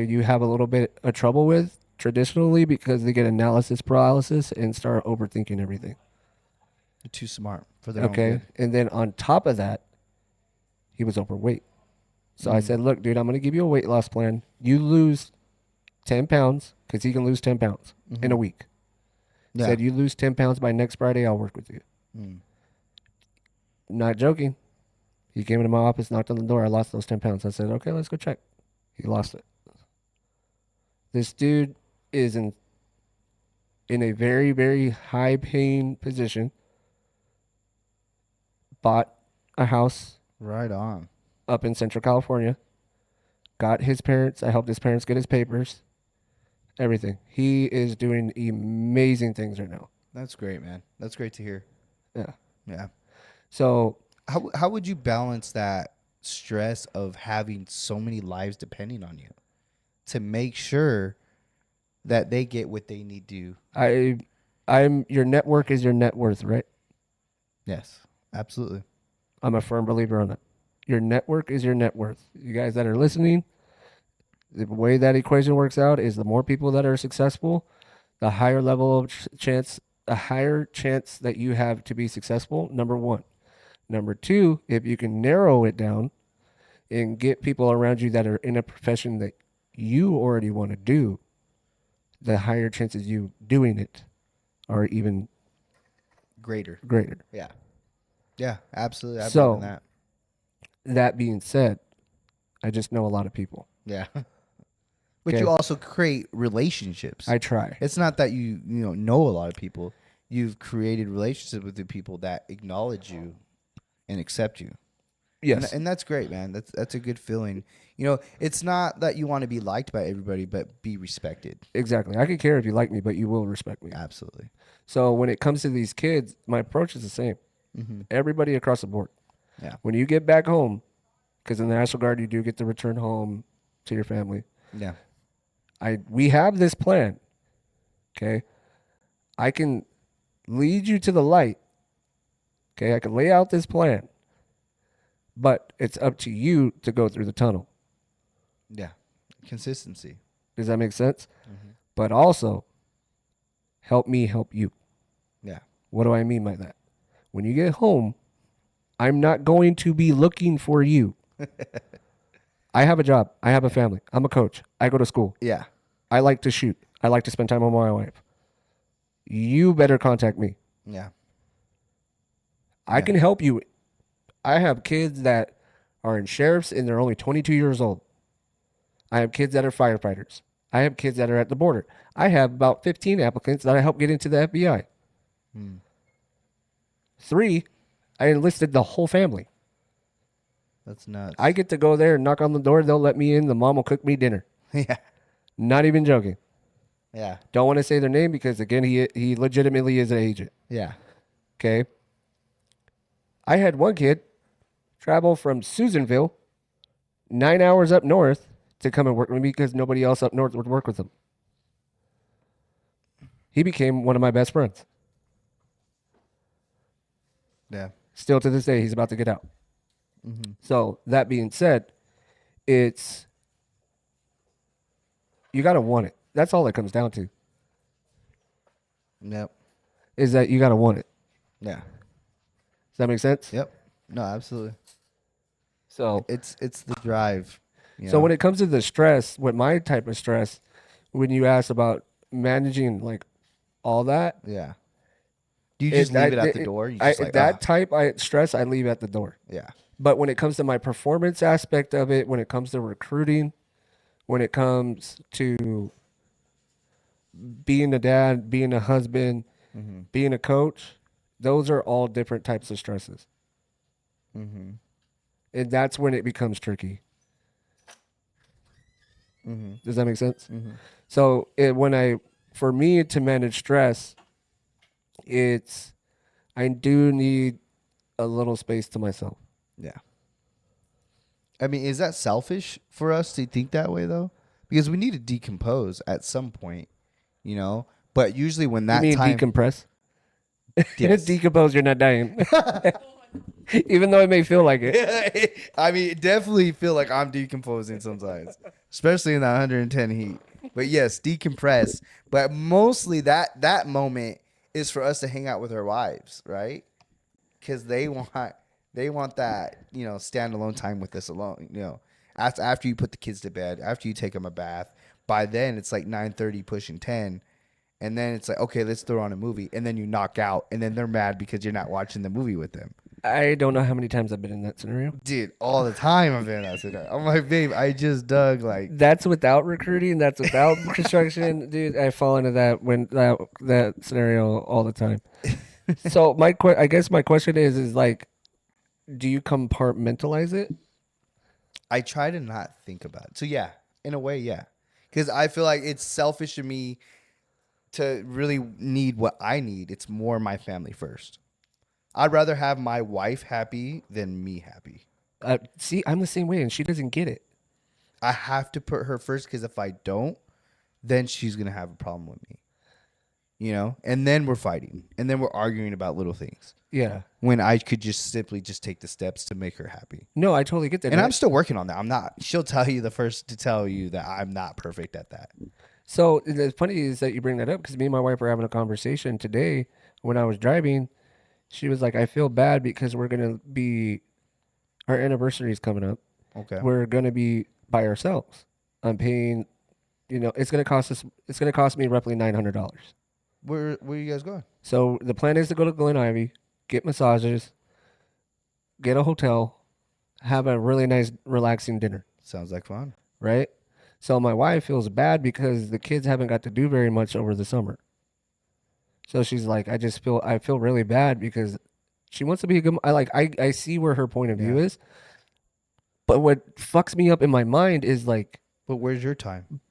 B: you have a little bit of trouble with traditionally because they get analysis paralysis and start overthinking everything.
A: You're too smart for their own
B: Okay.
A: good.
B: And then on top of that, he was overweight. So I said, look, dude, I'm going to give you a weight loss plan. You lose 10 pounds because he can lose 10 pounds in a week.
A: Yeah.
B: Said, you lose 10 pounds by next Friday, I'll work with you. Not joking. He came into my office, knocked on the door. I lost those 10 pounds. I said, okay, let's go check. He lost it. This dude is in a very, very high paying position. Bought a house
A: Right on.
B: up in Central California. Got his parents. I helped his parents get his papers. Everything. He is doing amazing things right now.
A: That's great, man. That's great to hear.
B: Yeah.
A: Yeah.
B: So
A: How would you balance that stress of having so many lives depending on you to make sure that they get what they need to?
B: your network is your net worth, right?
A: Yes, absolutely.
B: I'm a firm believer on that. Your network is your net worth. You guys that are listening, the way that equation works out is the more people that are successful, the higher level of chance, the higher chance that you have to be successful. Number one. Number two, if you can narrow it down and get people around you that are in a profession that you already want to do, the higher chances you doing it are even
A: Greater. Yeah. Yeah, absolutely. I
B: So-
A: believe in that.
B: That being said, I just know a lot of people.
A: Yeah. But
B: Okay.
A: you also create relationships.
B: I try.
A: It's not that you know a lot of people. You've created relationships with the people that acknowledge you and accept you.
B: Yes.
A: And that's great, man. That's a good feeling. It's not that you want to be liked by everybody, but be respected.
B: Exactly. I could care if you like me, but you will respect me.
A: Absolutely.
B: So when it comes to these kids, my approach is the same. Everybody across the board.
A: Yeah.
B: When you get back home, because in the National Guard you do get to return home to your family.
A: Yeah.
B: We have this plan. Okay. I can lead you to the light. Okay. I can lay out this plan. But it's up to you to go through the tunnel.
A: Yeah. Consistency.
B: Does that make sense? But also, help me help you.
A: Yeah.
B: What do I mean by that? When you get home, I'm not going to be looking for you. I have a job. I have a family. I'm a coach. I go to school.
A: Yeah.
B: I like to shoot. I like to spend time with my wife. You better contact me.
A: Yeah.
B: I can help you. I have kids that are in sheriffs and they're only 22 years old. I have kids that are firefighters. I have kids that are at the border. I have about 15 applicants that I help get into the FBI. 3, I enlisted the whole family.
A: That's nuts.
B: I get to go there and knock on the door. They'll let me in. The mom will cook me dinner.
A: Yeah.
B: Not even joking.
A: Yeah.
B: Don't want to say their name because, again, he legitimately is an agent.
A: Yeah.
B: Okay. I had one kid travel from Susanville 9 hours up north to come and work with me because nobody else up north would work with him. He became one of my best friends.
A: Yeah.
B: Still to this day, he's about to get out. So that being said, you got to want it. That's all it comes down to,
A: Yep.
B: is that you got to want it.
A: Yeah.
B: Does that make sense?
A: Yep. No, absolutely.
B: So
A: It's the drive.
B: So when it comes to the stress, with my type of stress, when you ask about managing like all that,
A: yeah. Do you just leave it at the door? You just
B: type of stress I leave at the door.
A: yeah.
B: But when it comes to my performance aspect of it, when it comes to recruiting, when it comes to being a dad, being a husband, being a coach, those are all different types of stresses.
A: Mm-hmm.
B: And that's when it becomes tricky.
A: Mm-hmm.
B: Does that make sense?
A: Mm-hmm.
B: So for me to manage stress, I do need a little space to myself.
A: Yeah. I mean, is that selfish for us to think that way though? Because we need to decompose at some point, you know. But usually when
B: You
A: that
B: mean
A: time,
B: decompress?
A: yes.
B: Decompose, you're not dying. Even though it may feel like it.
A: I mean, definitely feel like I'm decomposing sometimes, especially in that 110 heat. But yes, decompress. But mostly that moment is for us to hang out with our wives, right? Because they want that, you know, standalone time with us alone. You know, after you put the kids to bed, after you take them a bath. By then it's like 9:30, pushing 10. And then it's like, okay, let's throw on a movie. And then you knock out. And then they're mad because you're not watching the movie with them.
B: I don't know how many times I've been in that scenario.
A: Dude, all the time I've been in that scenario. I'm like, babe, I just dug like.
B: That's without recruiting. That's without construction, dude. I fall into that scenario all the time. So I guess my question is like, do you compartmentalize it?
A: I try to not think about it. So yeah, in a way, yeah. Because I feel like it's selfish of me to really need what I need. It's more my family first. I'd rather have my wife happy than me happy.
B: See, I'm the same way, and she doesn't get it.
A: I have to put her first because if I don't, then she's going to have a problem with me. You know? And then we're fighting. And then we're arguing about little things.
B: Yeah.
A: When I could just simply just take the steps to make her happy.
B: No, I totally get that.
A: And I'm still working on that. I'm not. She'll tell you the first to tell you that I'm not perfect at that.
B: So the funny is that you bring that up because me and my wife were having a conversation today when I was driving. She was like, I feel bad because our anniversary is coming up.
A: Okay.
B: We're going to be by ourselves. I'm paying, it's going to cost me roughly $900.
A: Where are you guys going?
B: So the plan is to go to Glen Ivy, get massages, get a hotel, have a really nice, relaxing dinner.
A: Sounds like fun.
B: Right? So my wife feels bad because the kids haven't got to do very much over the summer. So she's like, I feel really bad because she wants to be a good. I see where her point of view is, but what fucks me up in my mind is like,
A: but where's your time?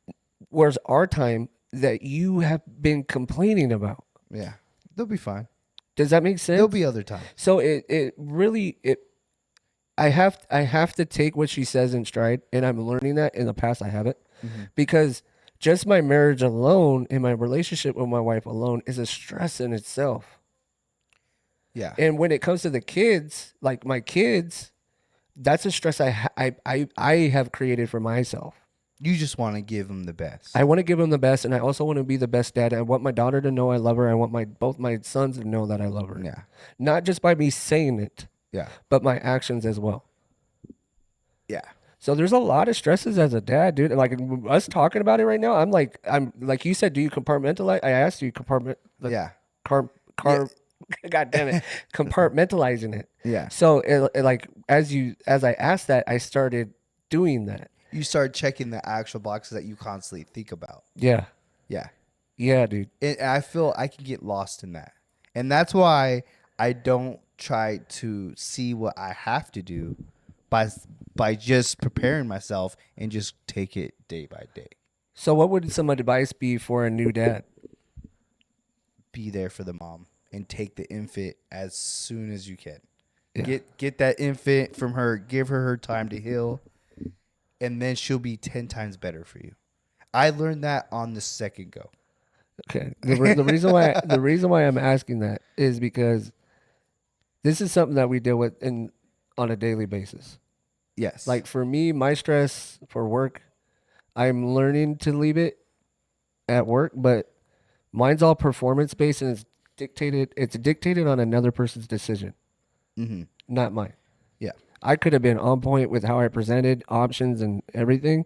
B: Where's our time that you have been complaining about?
A: Yeah, they'll be fine.
B: Does that make sense?
A: There'll be other times.
B: So it really I have to take what she says in stride, and I'm learning that. In the past I haven't, because just my marriage alone and my relationship with my wife alone is a stress in itself.
A: Yeah.
B: And when it comes to the kids, like my kids, that's a stress I have created for myself.
A: You just want to give them the best.
B: I want to give them the best, and I also want to be the best dad. I want my daughter to know I love her. I want both my sons to know that I love her.
A: Yeah.
B: Not just by me saying it,
A: Yeah.
B: but my actions as well.
A: Yeah.
B: So there's a lot of stresses as a dad, dude. Like us talking about it right now, I'm like you said, do you compartmentalize? I asked you
A: Yeah.
B: God damn it, compartmentalizing it.
A: Yeah.
B: So as I asked that, I started doing that.
A: You start checking the actual boxes that you constantly think about.
B: Yeah.
A: Yeah.
B: Yeah, dude.
A: And I feel I can get lost in that. And that's why I don't try to see what I have to do by just preparing myself and just take it day by day.
B: So what would some advice be for a new dad?
A: Be there for the mom and take the infant as soon as you can.
B: Yeah.
A: Get that infant from her, give her time to heal, and then she'll be 10 times better for you. I learned that on the second go.
B: Okay. The reason why I'm asking that is because this is something that we deal with on a daily basis.
A: Yes.
B: Like for me, my stress for work, I'm learning to leave it at work, but mine's all performance based and it's dictated on another person's decision, not mine.
A: Yeah.
B: I could have been on point with how I presented options and everything.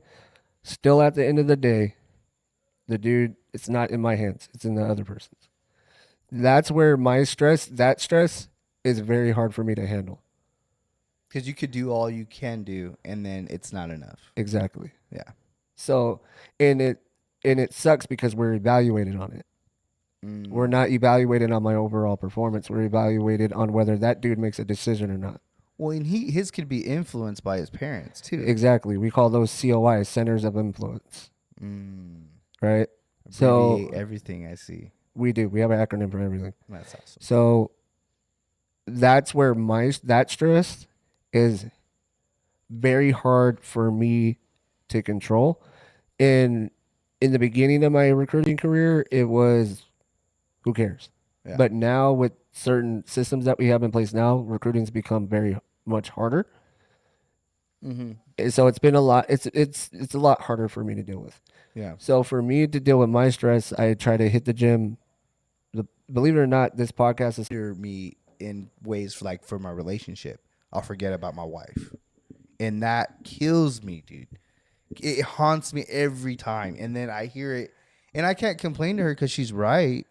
B: Still at the end of the day, the dude, it's not in my hands. It's in the other person's. That's where that stress is very hard for me to handle.
A: Because you could do all you can do, and then it's not enough.
B: Exactly.
A: Yeah.
B: So, and it sucks because we're evaluated on it. We're not evaluated on my overall performance. We're evaluated on whether that dude makes a decision or not.
A: Well, and his could be influenced by his parents too.
B: Exactly. We call those COI, centers of influence, right? So
A: Abbreviate everything I see.
B: we do. We have an acronym for everything.
A: That's awesome.
B: So that's where that stress is very hard for me to control. And in the beginning of my recruiting career, it was who cares?
A: Yeah.
B: But now with certain systems that we have in place now, recruiting's become very much harder. So it's been a lot. It's a lot harder for me to deal with.
A: Yeah.
B: So for me to deal with my stress, I try to hit the gym. Believe it or not, this podcast is
A: Hear me in ways like for my relationship. I'll forget about my wife, and that kills me, dude. It haunts me every time, and then I hear it, and I can't complain to her because she's right.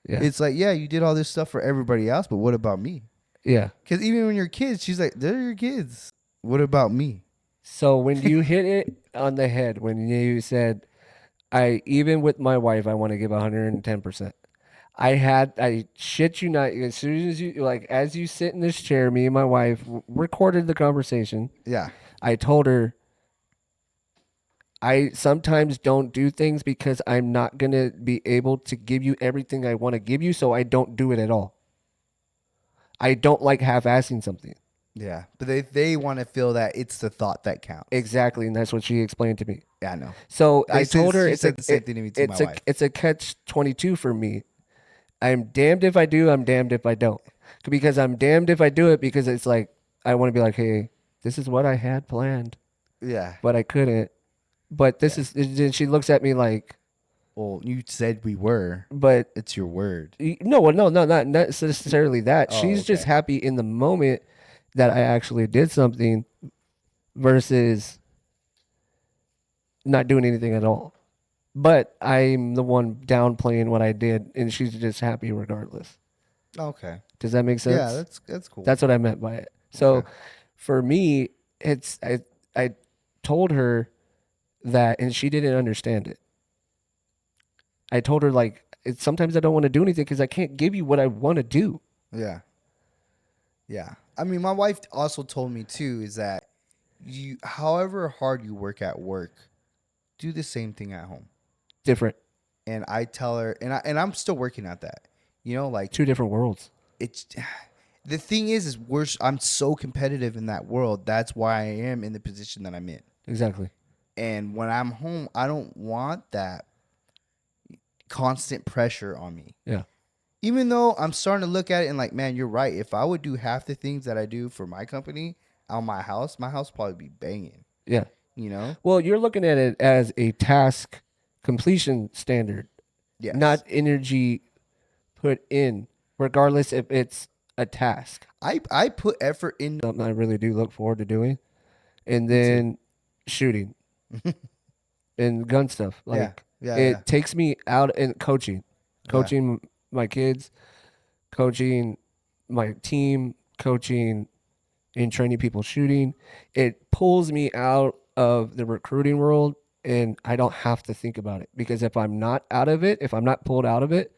B: yeah,
A: It's like, yeah, you did all this stuff for everybody else, but what about me?
B: yeah.
A: Because even when you're kids, she's like, they're your kids. What about me?
B: So when you hit it on the head, when you said, even with my wife, I want to give 110%. I shit you not, as soon as as you sit in this chair, me and my wife recorded the conversation.
A: Yeah.
B: I told her, I sometimes don't do things because I'm not going to be able to give you everything I want to give you, so I don't do it at all. I don't like half-assing something.
A: Yeah. But they want to feel that it's the thought that counts.
B: Exactly, and that's what she explained to me.
A: Yeah, I know.
B: So I told her
A: she said the same thing to me too, my wife.
B: it's a catch-22 for me. I'm damned if I do, I'm damned if I don't. Because I'm damned if I do it because it's like, I want to be like, hey, this is what I had planned,
A: Yeah.
B: but I couldn't. But this is, and she looks at me like,
A: Well, you said we were.
B: but
A: It's your word.
B: no, not necessarily that.
A: Oh,
B: She's just
A: okay.
B: happy in the moment that I actually did something versus not doing anything at all. But I'm the one downplaying what I did, and she's just happy regardless.
A: Okay.
B: Does that make sense?
A: Yeah, that's cool.
B: That's what I meant by it. So
A: Okay.
B: for me, it's I told her that, and she didn't understand it. I told her like, sometimes I don't want to do anything because I can't give you what I want to do.
A: Yeah. Yeah. I mean, my wife also told me too is that however hard you work at work, do the same thing at home.
B: Different,
A: And I tell her, and I'm still working at that. You know, like
B: two different worlds.
A: it's the thing is I'm so competitive in that world. That's why I am in the position that I'm in.
B: Exactly.
A: And when I'm home, I don't want that constant pressure on me.
B: Yeah.
A: Even though I'm starting to look at it and like, man, you're right. If I would do half the things that I do for my company on my house would probably be banging.
B: Yeah.
A: You know?
B: Well, you're looking at it as a task completion standard,
A: Yes.
B: not energy put in, regardless if it's a task.
A: I put effort in.
B: Something I really do look forward to doing. And then shooting and gun stuff. Like it takes me out in coaching my kids, coaching my team, coaching and training people shooting. It pulls me out of the recruiting world, and I don't have to think about it, because if I'm not out of it, if I'm not pulled out of it,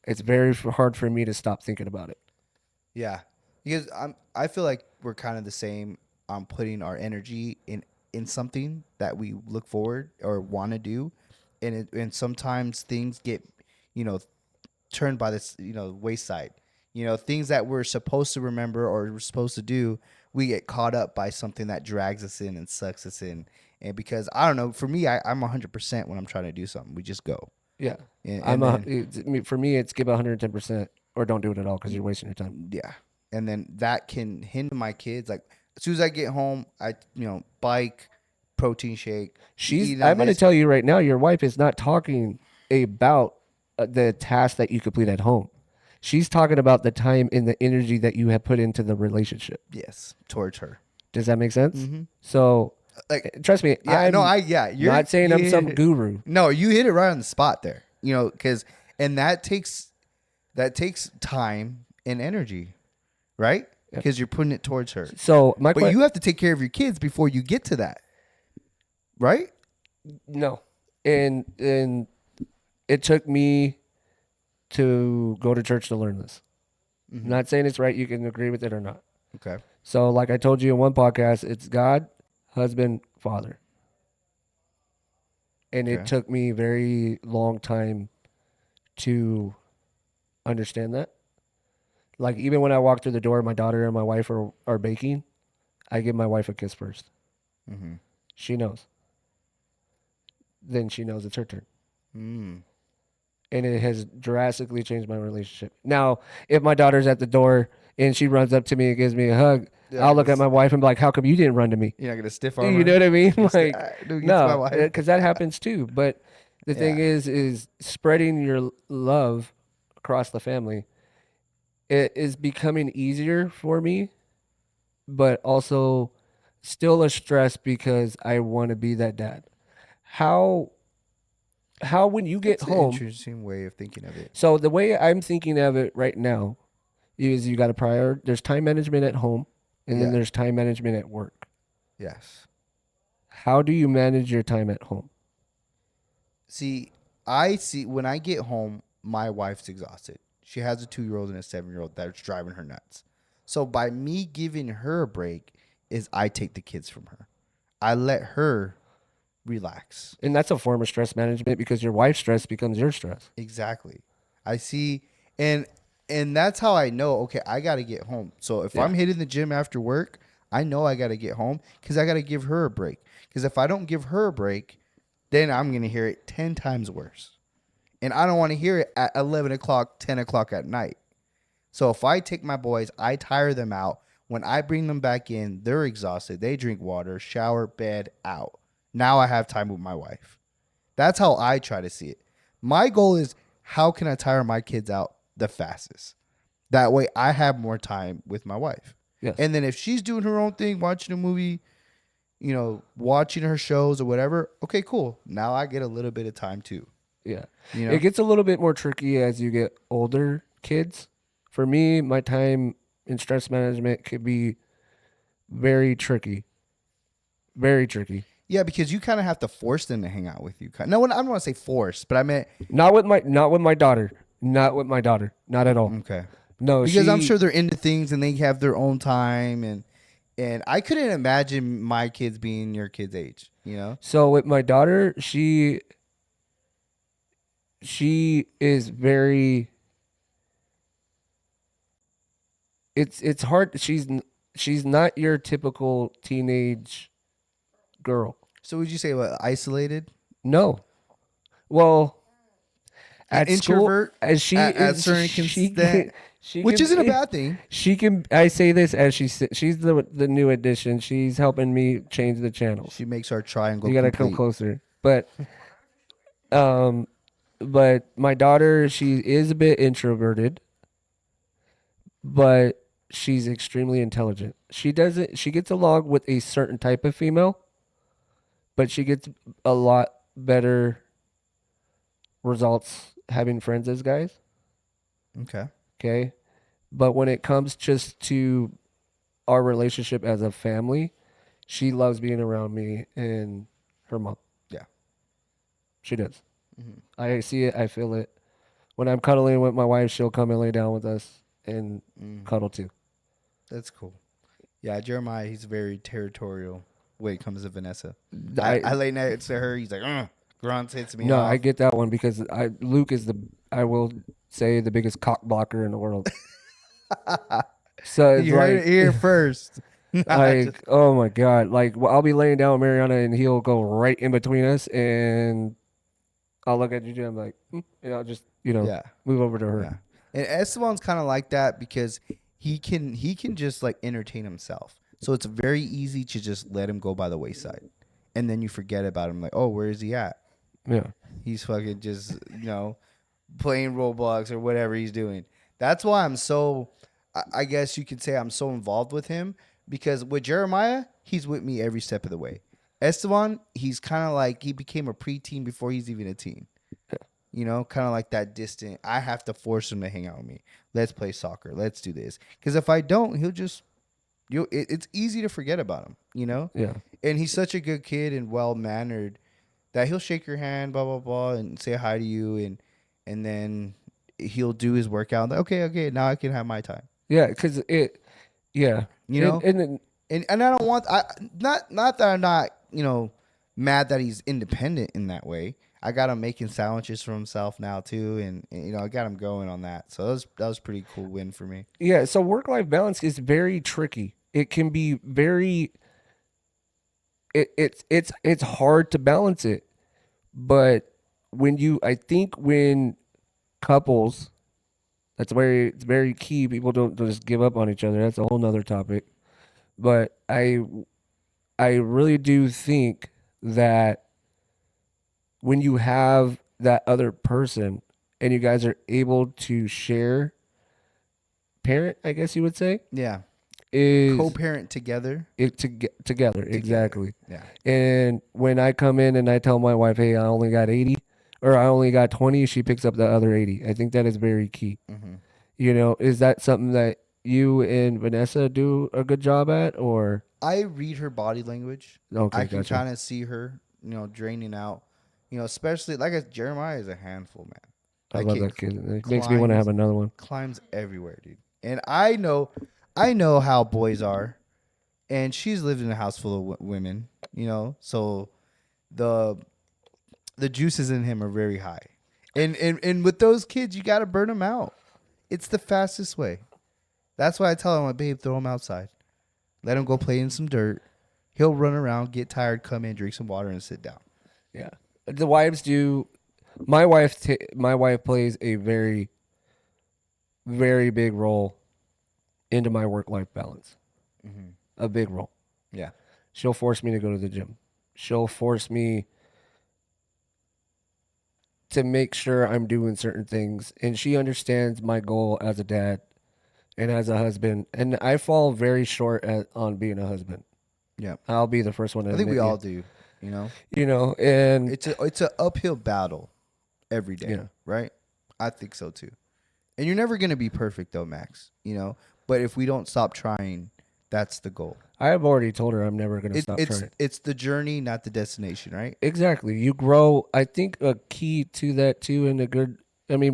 B: it's very hard for me to stop thinking about it.
A: Yeah. Because I feel like we're kind of the same on putting our energy in something that we look forward or want to do. And sometimes things get, turned by this, wayside. Things that we're supposed to remember or we're supposed to do, we get caught up by something that drags us in and sucks us in. And because, I don't know, for me, I'm 100% when I'm trying to do something. We just go.
B: Yeah.
A: And
B: for me, it's give 110% or don't do it at all because you're wasting your time.
A: Yeah. And then that can hinder my kids. Like, as soon as I get home, I, bike, protein shake.
B: I'm going to tell you right now, your wife is not talking about the task that you complete at home. She's talking about the time and the energy that you have put into the relationship.
A: Yes, towards her.
B: Does that make sense?
A: Mm-hmm.
B: So, trust me.
A: Yeah,
B: you're not saying I'm some guru.
A: No, you hit it right on the spot there. And that takes time and energy, right? Because you're putting it towards her.
B: So
A: but you have to take care of your kids before you get to that, right?
B: No, and it took me to go to church to learn this. Mm-hmm. I'm not saying it's right. You can agree with it or not.
A: Okay.
B: So, like I told you in one podcast, it's God, husband, father. And it
A: Okay.
B: took me a very long time to understand that. Like, even when I walk through the door, my daughter and my wife are baking, I give my wife a kiss first.
A: Mm-hmm.
B: She knows. Then she knows it's her turn.
A: Mm.
B: And it has drastically changed my relationship. Now, if my daughter's at the door and she runs up to me and gives me a hug,
A: Yeah,
B: I'll look at my wife and be like, how come you didn't run to me?
A: You're not gonna stiff arm
B: You
A: her?
B: know what I mean?
A: Dude,
B: Like,
A: get to my
B: no,
A: wife.
B: because that happens too. But the thing
A: Yeah.
B: is spreading your love across the family. It is becoming easier for me, but also still a stress because I want to be that dad. How when you get
A: It's an
B: home?
A: interesting way of thinking of it.
B: So the way I'm thinking of it right now is you got to there's time management at home and then
A: Yeah.
B: there's time management at work.
A: Yes.
B: How do you manage your time at home?
A: See, I see when I get home, my wife's exhausted. She has a 2-year-old and a 7-year-old that's driving her nuts. So by me giving her a break is I take the kids from her. I let her relax.
B: And that's a form of stress management because your wife's stress becomes your stress.
A: Exactly. I see and that's how I know, okay, I got to get home. So if
B: Yeah.
A: I'm hitting the gym after work, I know I got to get home cuz I got to give her a break. Cuz if I don't give her a break, then I'm going to hear it 10 times worse. And I don't want to hear it at 11 o'clock, 10 o'clock at night. So if I take my boys, I tire them out. When I bring them back in, they're exhausted. They drink water, shower, bed, out. Now I have time with my wife. That's how I try to see it. My goal is how can I tire my kids out the fastest? That way I have more time with my wife.
B: Yes.
A: And then if she's doing her own thing, watching a movie, watching her shows or whatever, okay, cool. Now I get a little bit of time too.
B: Yeah.
A: You know?
B: It gets a little bit more tricky as you get older kids. For me, my time in stress management could be very tricky. Very tricky.
A: Yeah, because you kind of have to force them to hang out with you. No, I don't want to say force, but I meant
B: Not with my daughter. Not with my daughter. Not at all.
A: okay.
B: No,
A: Because I'm sure they're into things and they have their own time and I couldn't imagine my kids being your kid's age, you know?
B: So with my daughter, she is very. It's hard. She's not your typical teenage girl.
A: So would you say what, isolated?
B: No. Well,
A: An
B: at
A: introvert
B: school, as she
A: at
B: is,
A: certain extent, which
B: can
A: isn't a
B: be-
A: bad thing.
B: She can. I say this as she's the new addition. She's helping me change the channels.
A: She makes our triangle
B: You gotta
A: complete.
B: come closer. But my daughter, she is a bit introverted, but she's extremely intelligent. She gets along with a certain type of female, but she gets a lot better results having friends as guys.
A: Okay.
B: Okay. But when it comes just to our relationship as a family, she loves being around me and her mom.
A: Yeah.
B: She does.
A: Mhm.
B: I see it. I feel it. When I'm cuddling with my wife, she'll come and lay down with us and cuddle too.
A: That's cool. Yeah, Jeremiah, he's very territorial when it comes to Vanessa.
B: I-
A: I lay next to her, he's like, grunts, hits me
B: No,
A: off.
B: I get that one because Luke is I will say the biggest cock blocker in the world. So it's
A: You heard it
B: like,
A: here first.
B: like, oh my God. Like, well, I'll be laying down with Mariana and he'll go right in between us and I'll look at you and I'm like, and I'll just,
A: Yeah.
B: move over to her.
A: Yeah. And Esteban's kind of like that because he can just like entertain himself. So it's very easy to just let him go by the wayside. And then you forget about him like, oh, where is he at?
B: Yeah.
A: He's fucking just, playing Roblox or whatever he's doing. That's why I'm so, I guess you could say I'm so involved with him because with Jeremiah, he's with me every step of the way. Esteban, he's kind of like, he became a preteen before he's even a teen. Kind of like that distant. I have to force him to hang out with me. Let's play soccer. Let's do this. Because if I don't, he'll just, it's easy to forget about him,
B: Yeah.
A: And he's such a good kid and well-mannered that he'll shake your hand, blah, blah, blah, and say hi to you. And then he'll do his workout. Like, okay, now I can have my time.
B: Yeah. Cause yeah.
A: You know,
B: And
A: and I don't want not that I'm not mad that he's independent in that way. I got him making sandwiches for himself now too, and I got him going on that. So that was a pretty cool win for me.
B: yeah, so work-life balance is very tricky. It can be very it's hard to balance it. But I think when couples, it's very key. People don't just give up on each other. That's a whole nother topic. But I really do think that when you have that other person and you guys are able to share parent, I guess you would say,
A: Yeah,
B: is
A: co-parent together.
B: together. Exactly.
A: Yeah,
B: And when I come in and I tell my wife, hey, I only got 80 or I only got 20, she picks up the other 80. I think that is very key. Is that something that you and Vanessa do a good job at, or?
A: I read her body language.
B: Okay,
A: I can
B: gotcha.
A: kind of see her, draining out. Especially Jeremiah is a handful, man.
B: I love that kid. It makes me want to
A: climbs-
B: have another one.
A: Climbs everywhere, dude. And I know how boys are. And she's lived in a house full of women, so the juices in him are very high. And with those kids, you got to burn them out. It's the fastest way. That's why I tell him, babe, throw him outside. Let him go play in some dirt. He'll run around, get tired, come in, drink some water, and sit down.
B: Yeah. The wives do. My wife plays a very, very big role into my work-life balance. A big role.
A: Yeah.
B: She'll force me to go to the gym. She'll force me to make sure I'm doing certain things. And she understands my goal as a dad and as a husband. And I fall very short on being a husband.
A: Yeah.
B: I'll be the first one to
A: I think we
B: admit
A: all
B: it.
A: do,
B: And
A: It's a uphill battle every day,
B: Yeah.
A: right? I think so too. And you're never going to be perfect though, Max, But if we don't stop trying, that's the goal.
B: I have already told her I'm never going to stop trying.
A: It's the journey, not the destination, right?
B: Exactly. You grow. I think a key to that too, and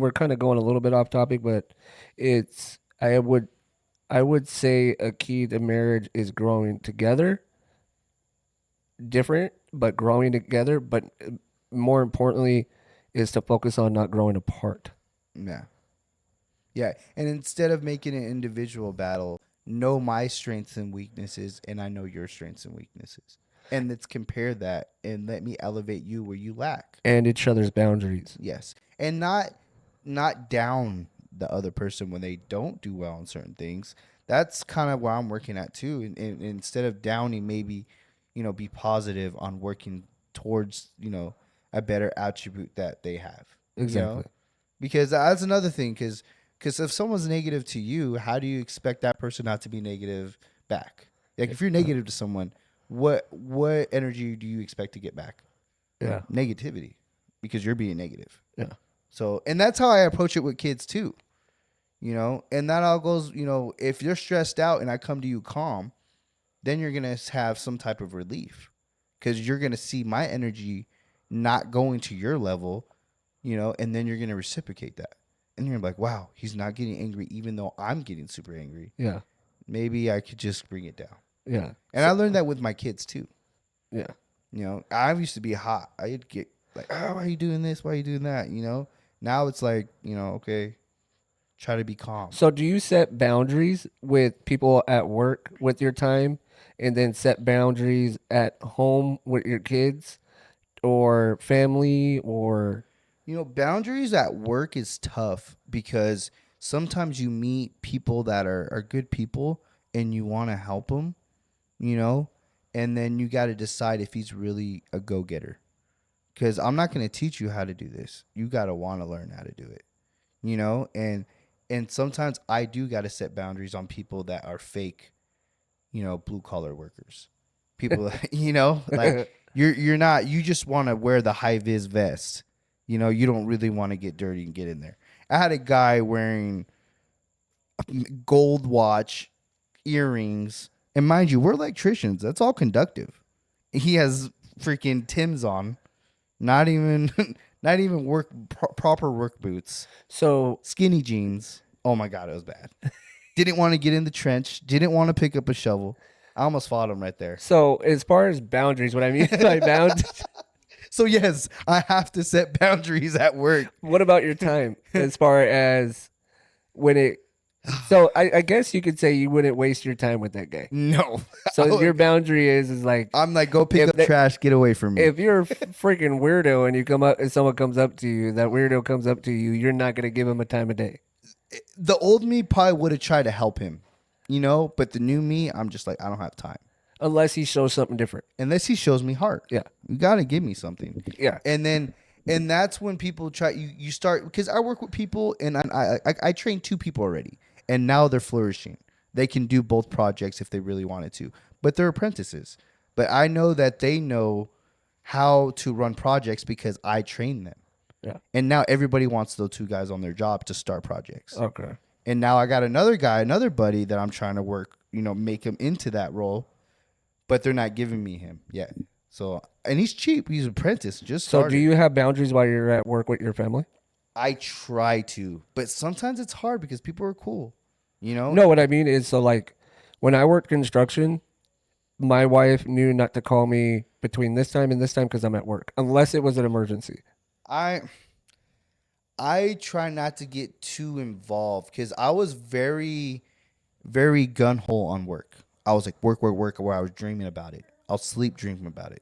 B: we're kind of going a little bit off topic, but I would say a key to marriage is growing together. Different, but growing together. But more importantly, is to focus on not growing apart.
A: Yeah. Yeah. And instead of making an individual battle, know my strengths and weaknesses, and I know your strengths and weaknesses. And let's compare that and let me elevate you where you lack.
B: And each other's boundaries.
A: Yes. And not down the other person when they don't do well on certain things. That's kind of where I'm working at too. And instead of downing, maybe, be positive on working towards, a better attribute that they have.
B: Exactly.
A: Because that's another thing. Because if someone's negative to you, how do you expect that person not to be negative back? Like if you're negative to someone, what energy do you expect to get back?
B: Yeah.
A: Negativity, because you're being negative.
B: Yeah.
A: So, and that's how I approach it with kids too. And that all goes, if you're stressed out and I come to you calm, then you're going to have some type of relief because you're going to see my energy not going to your level, and then you're going to reciprocate that. And you're like, wow, he's not getting angry even though I'm getting super angry.
B: Yeah.
A: Maybe I could just bring it down.
B: Yeah.
A: And I learned that with my kids too.
B: Yeah.
A: I used to be hot. I'd get like, oh, why are you doing this? Why are you doing that? Now it's like, okay, try to be calm.
B: So do you set boundaries with people at work with your time and then set boundaries at home with your kids or family or?
A: Boundaries at work is tough because sometimes you meet people that are good people and you want to help them, and then you got to decide if he's really a go-getter. Because I'm not going to teach you how to do this. You got to want to learn how to do it, and sometimes I do got to set boundaries on people that are fake, blue-collar workers. People, like you're not, you just want to wear the high-vis vest. You don't really want to get dirty and get in there. I had a guy wearing gold watch, earrings, and mind you, we're electricians. That's all conductive. He has freaking Timbs on, not even proper work boots.
B: So
A: Skinny jeans. Oh my God, it was bad. Didn't want to get in the trench. Didn't want to pick up a shovel. I almost fought him right there.
B: So as far as boundaries, what I mean by boundaries,
A: So yes, I have to set boundaries at work.
B: what about your time? As far as when it, so I guess you could say you wouldn't waste your time with that guy.
A: No.
B: So your boundary is like,
A: I'm like, go pick
B: If
A: up
B: they-
A: trash. Get away from me.
B: if you're a freaking weirdo and you come up and someone comes up to you, that weirdo comes up to you, you're not gonna give him a time of day.
A: The old me probably would have tried to help him, but the new me, I'm just like, I don't have time.
B: Unless he shows something different.
A: Unless he shows me heart.
B: Yeah.
A: You got to give me something.
B: Yeah.
A: And that's when people try, you start, because I work with people and I trained 2 people already and now they're flourishing. They can do both projects if they really wanted to, but they're apprentices. But I know that they know how to run projects because I trained them.
B: Yeah.
A: And now everybody wants those 2 guys on their job to start projects.
B: Okay.
A: And now I got another guy, another buddy that I'm trying to work, make him into that role, but they're not giving me him yet. So, and he's cheap. He's an apprentice. Just
B: So
A: started.
B: do you have boundaries while you're at work with your family?
A: I try to, but sometimes it's hard because people are cool,
B: No, what I mean is, so like when I worked construction, my wife knew not to call me between this time and this time because I'm at work, unless it was an emergency.
A: I try not to get too involved because I was very, very gun ho on work. I was like work, where I was dreaming about it. I'll sleep dreaming about it.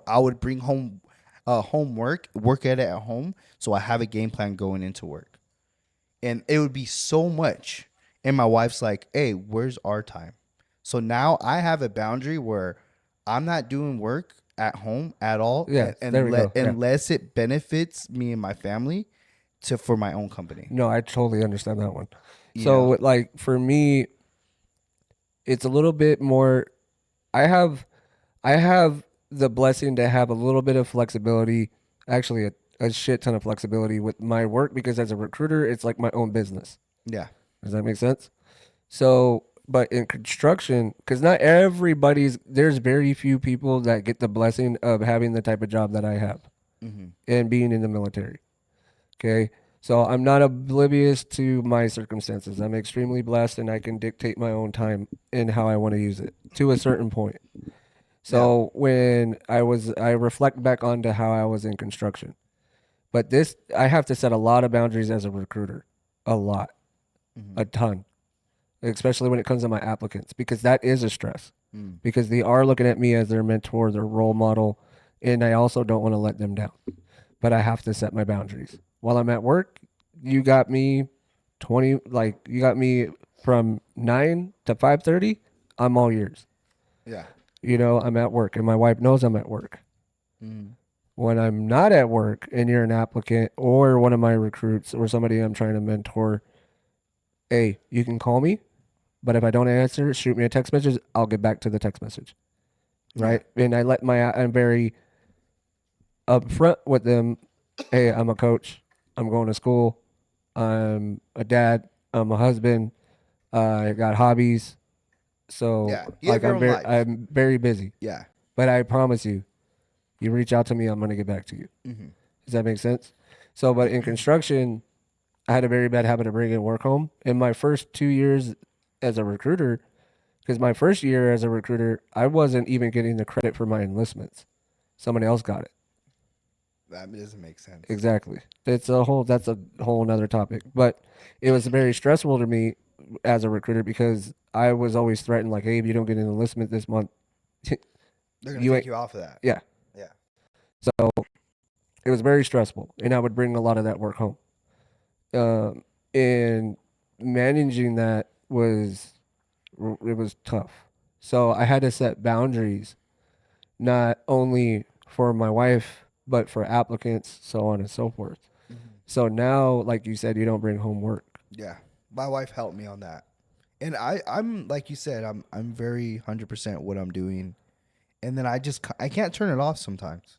A: I would bring home homework, work at it at home, so I have a game plan going into work. And it would be so much. And my wife's like, hey, where's our time? So now I have a boundary where I'm not doing work at home at all.
B: Yeah, there we go. Yeah.
A: Unless it benefits me and my family for my own company.
B: No, I totally understand that one.
A: You
B: So
A: know?
B: like for me, it's a little bit more, I have the blessing to have a little bit of flexibility, actually a shit ton of flexibility with my work, because as a recruiter, it's like my own business.
A: Yeah.
B: Does that make sense? So, but in construction, because not there's very few people that get the blessing of having the type of job that I have and being in the military. Okay. So I'm not oblivious to my circumstances. I'm extremely blessed and I can dictate my own time and how I want to use it to a certain point. So when I reflect back onto how I was in construction, but I have to set a lot of boundaries as a recruiter, a lot, a ton, especially when it comes to my applicants, because that is a stress because they are looking at me as their mentor, their role model. And I also don't want to let them down, but I have to set my boundaries. While I'm at work, you got me you got me from 9 to 5:30. I'm all yours.
A: Yeah.
B: I'm at work and my wife knows I'm at work. When I'm not at work and you're an applicant or one of my recruits or somebody I'm trying to mentor, hey, you can call me, but if I don't answer, shoot me a text message. I'll get back to the text message. Right. And I'm very upfront with them. Hey, I'm a coach. I'm going to school. I'm a dad. I'm a husband. I got hobbies. So
A: Yeah, you have your own life.
B: I'm very busy.
A: Yeah.
B: But I promise you, you reach out to me, I'm going to get back to you. Does that make sense? So, but in construction, I had a very bad habit of bringing work home. In my first 2 years as a recruiter, because my first year as a recruiter, I wasn't even getting the credit for my enlistments. Somebody else got it.
A: That doesn't make sense.
B: Exactly. That's a whole nother topic. But it was very stressful to me as a recruiter because I was always threatened, like, hey, if you don't get an enlistment this month,
A: They're going
B: You
A: to
B: ain't-
A: take you off of that.
B: yeah.
A: Yeah.
B: So it was very stressful, and I would bring a lot of that work home. And managing that was tough. So I had to set boundaries, not only for my wife, but for applicants, so on and so forth. So now, like you said, you don't bring home work.
A: Yeah. My wife helped me on that. And I'm like you said, I'm very 100% what I'm doing. And then I can't turn it off sometimes.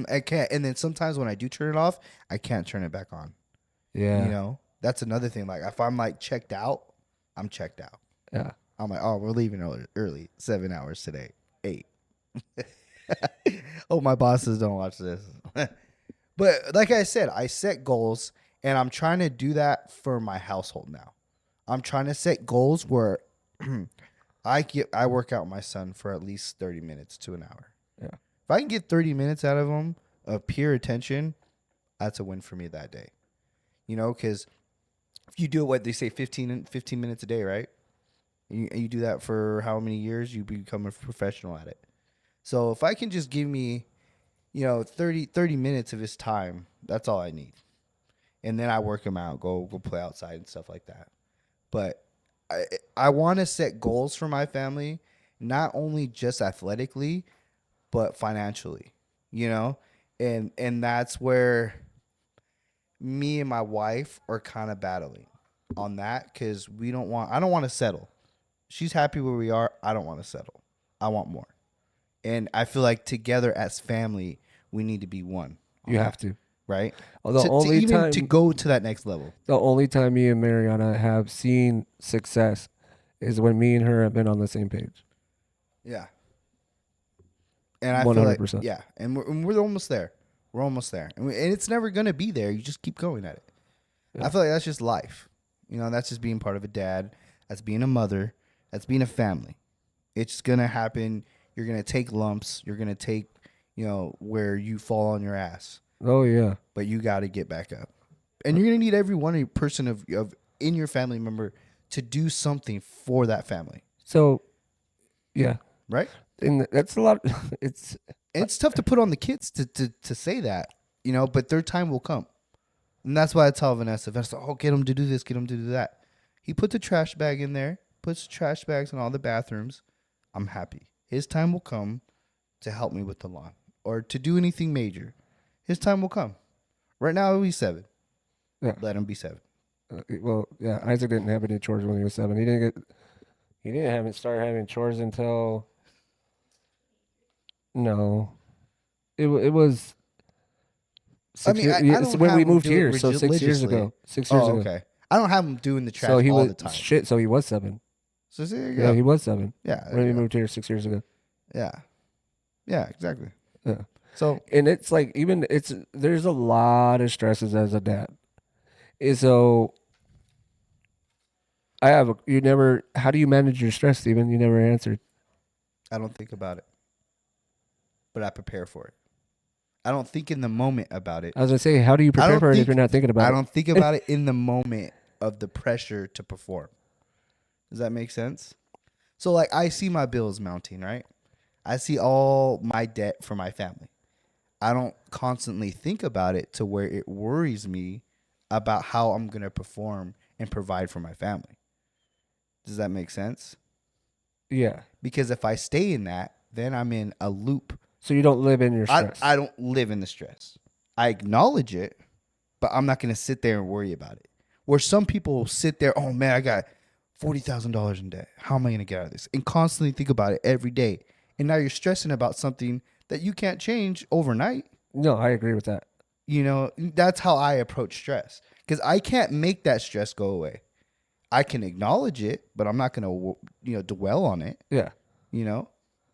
A: I can't. And then sometimes when I do turn it off, I can't turn it back on.
B: Yeah.
A: That's another thing. Like if I'm like checked out, I'm checked out.
B: Yeah.
A: I'm like, oh, we're leaving early, 7 hours today, 8. Oh, my bosses don't watch this. But like I said, I set goals and I'm trying to do that for my household now. I'm trying to set goals where I work out my son for at least 30 minutes to an hour.
B: Yeah.
A: If I can get 30 minutes out of him of pure attention, that's a win for me that day. You know, because if you do what they say, 15 minutes a day, right? You do that for how many years, you become a professional at it. So if I can just give me, 30 minutes of his time, that's all I need. And then I work him out, go play outside and stuff like that. But I want to set goals for my family, not only just athletically, but financially, and that's where me and my wife are kind of battling on that, because I don't want to settle. She's happy where we are. I don't want to settle. I want more. And I feel like together as family, we need to be one.
B: You have to.
A: Right?
B: Well,
A: to go to that next level.
B: The only time me and Mariana have seen success is when me and her have been on the same page.
A: Yeah. And I
B: 100%.
A: feel like, yeah, and we're almost there. We're almost there. And it's never going to be there. You just keep going at it. Yeah. I feel like that's just life. That's just being part of a dad. That's being a mother. That's being a family. It's going to happen. You're going to take lumps. You're going to take, where you fall on your ass.
B: Oh, yeah.
A: But you got to get back up. And you're going to need every one person of in your family member to do something for that family.
B: So, yeah.
A: Right?
B: And that's a lot.
A: It's tough to put on the kids to say that, but their time will come. And that's why I tell Vanessa, get him to do this, get him to do that. He put the trash bag in there, puts trash bags in all the bathrooms. I'm happy. His time will come to help me with the lawn or to do anything major. His time will come. Right now, he's 7.
B: Yeah.
A: Let him be 7.
B: Well, yeah, Isaac didn't have any chores when he was 7. He didn't start having chores until... No. It was... it's when we moved here, so 6 years ago. 6 years ago.
A: Okay. I don't have him doing the trash
B: all
A: the time.
B: So he was 7.
A: So there you go.
B: Yeah, he was 7.
A: Yeah.
B: When we moved here 6 years ago.
A: Yeah. Yeah, exactly.
B: Yeah.
A: So,
B: and it's like there's a lot of stresses as a dad. And so how do you manage your stress, Steven? You never answered.
A: I don't think about it, but I prepare for it. I don't think in the moment about it.
B: I was going to say, how do you prepare for it if you're not thinking about it?
A: I don't think about it in the moment of the pressure to perform. Does that make sense? So like I see my bills mounting, right? I see all my debt for my family. I don't constantly think about it to where it worries me about how I'm going to perform and provide for my family. Does that make sense?
B: Yeah.
A: Because if I stay in that, then I'm in a loop.
B: So you don't live in your stress.
A: I don't live in the stress. I acknowledge it, but I'm not going to sit there and worry about it. Where some people sit there, oh man, I got $40,000 in debt. How am I going to get out of this? And constantly think about it every day. And now you're stressing about something that you can't change overnight.
B: No, I agree with that.
A: That's how I approach stress. Because I can't make that stress go away. I can acknowledge it, but I'm not going to, dwell on it.
B: Yeah.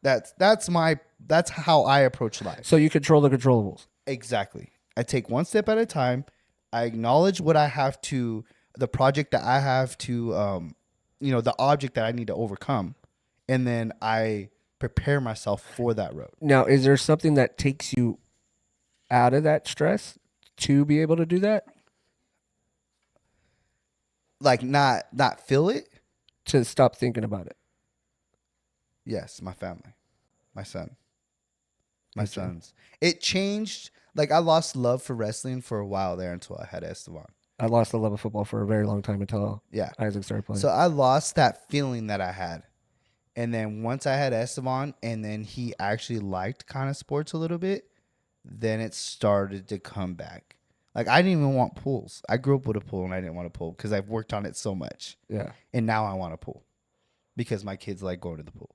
A: That's how I approach life.
B: So you control the controllables.
A: Exactly. I take one step at a time. I acknowledge what I have to, the project that I have to, the object that I need to overcome. And then I prepare myself for that road.
B: Now, is there something that takes you out of that stress to be able to do that?
A: Like not feel it?
B: To stop thinking about it?
A: Yes, my family. My son. My sons. It changed. Like I lost love for wrestling for a while there until I had Esteban.
B: I lost the love of football for a very long time until Isaac started playing.
A: So I lost that feeling that I had. And then once I had Esteban and then he actually liked kind of sports a little bit, then it started to come back. Like I didn't even want pools. I grew up with a pool and I didn't want a pool because I've worked on it so much.
B: Yeah.
A: And now I want a pool because my kids like going to the pool.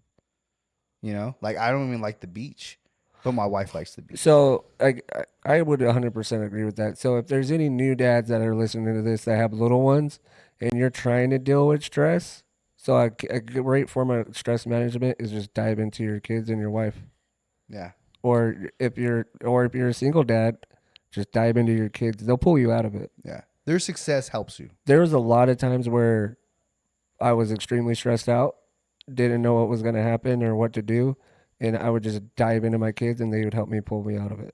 A: Like I don't even like the beach, but my wife likes the beach.
B: So I would 100% agree with that. So if there's any new dads that are listening to this that have little ones and you're trying to deal with stress, so a great form of stress management is just dive into your kids and your wife.
A: Yeah.
B: Or if you're a single dad, just dive into your kids. They'll pull you out of it.
A: Yeah. Their success helps you.
B: There was a lot of times where I was extremely stressed out, didn't know what was going to happen or what to do, and I would just dive into my kids and they would help me pull me out of it.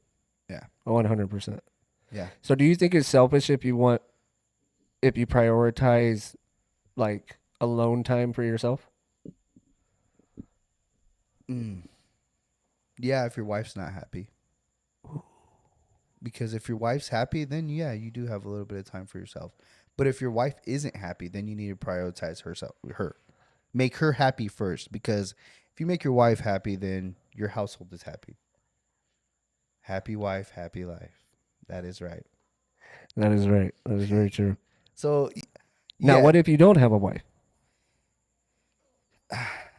A: Yeah.
B: 100%.
A: Yeah.
B: So do you think it's selfish if you prioritize like alone time for yourself?
A: Yeah, if your wife's not happy. Because if your wife's happy, then yeah, you do have a little bit of time for yourself. But if your wife isn't happy, then you need to prioritize her. Make her happy first, because if you make your wife happy, then your household is happy. Happy wife, happy life. That is right.
B: That is right. That is very true.
A: So
B: Now,
A: yeah,
B: what if you don't have a wife?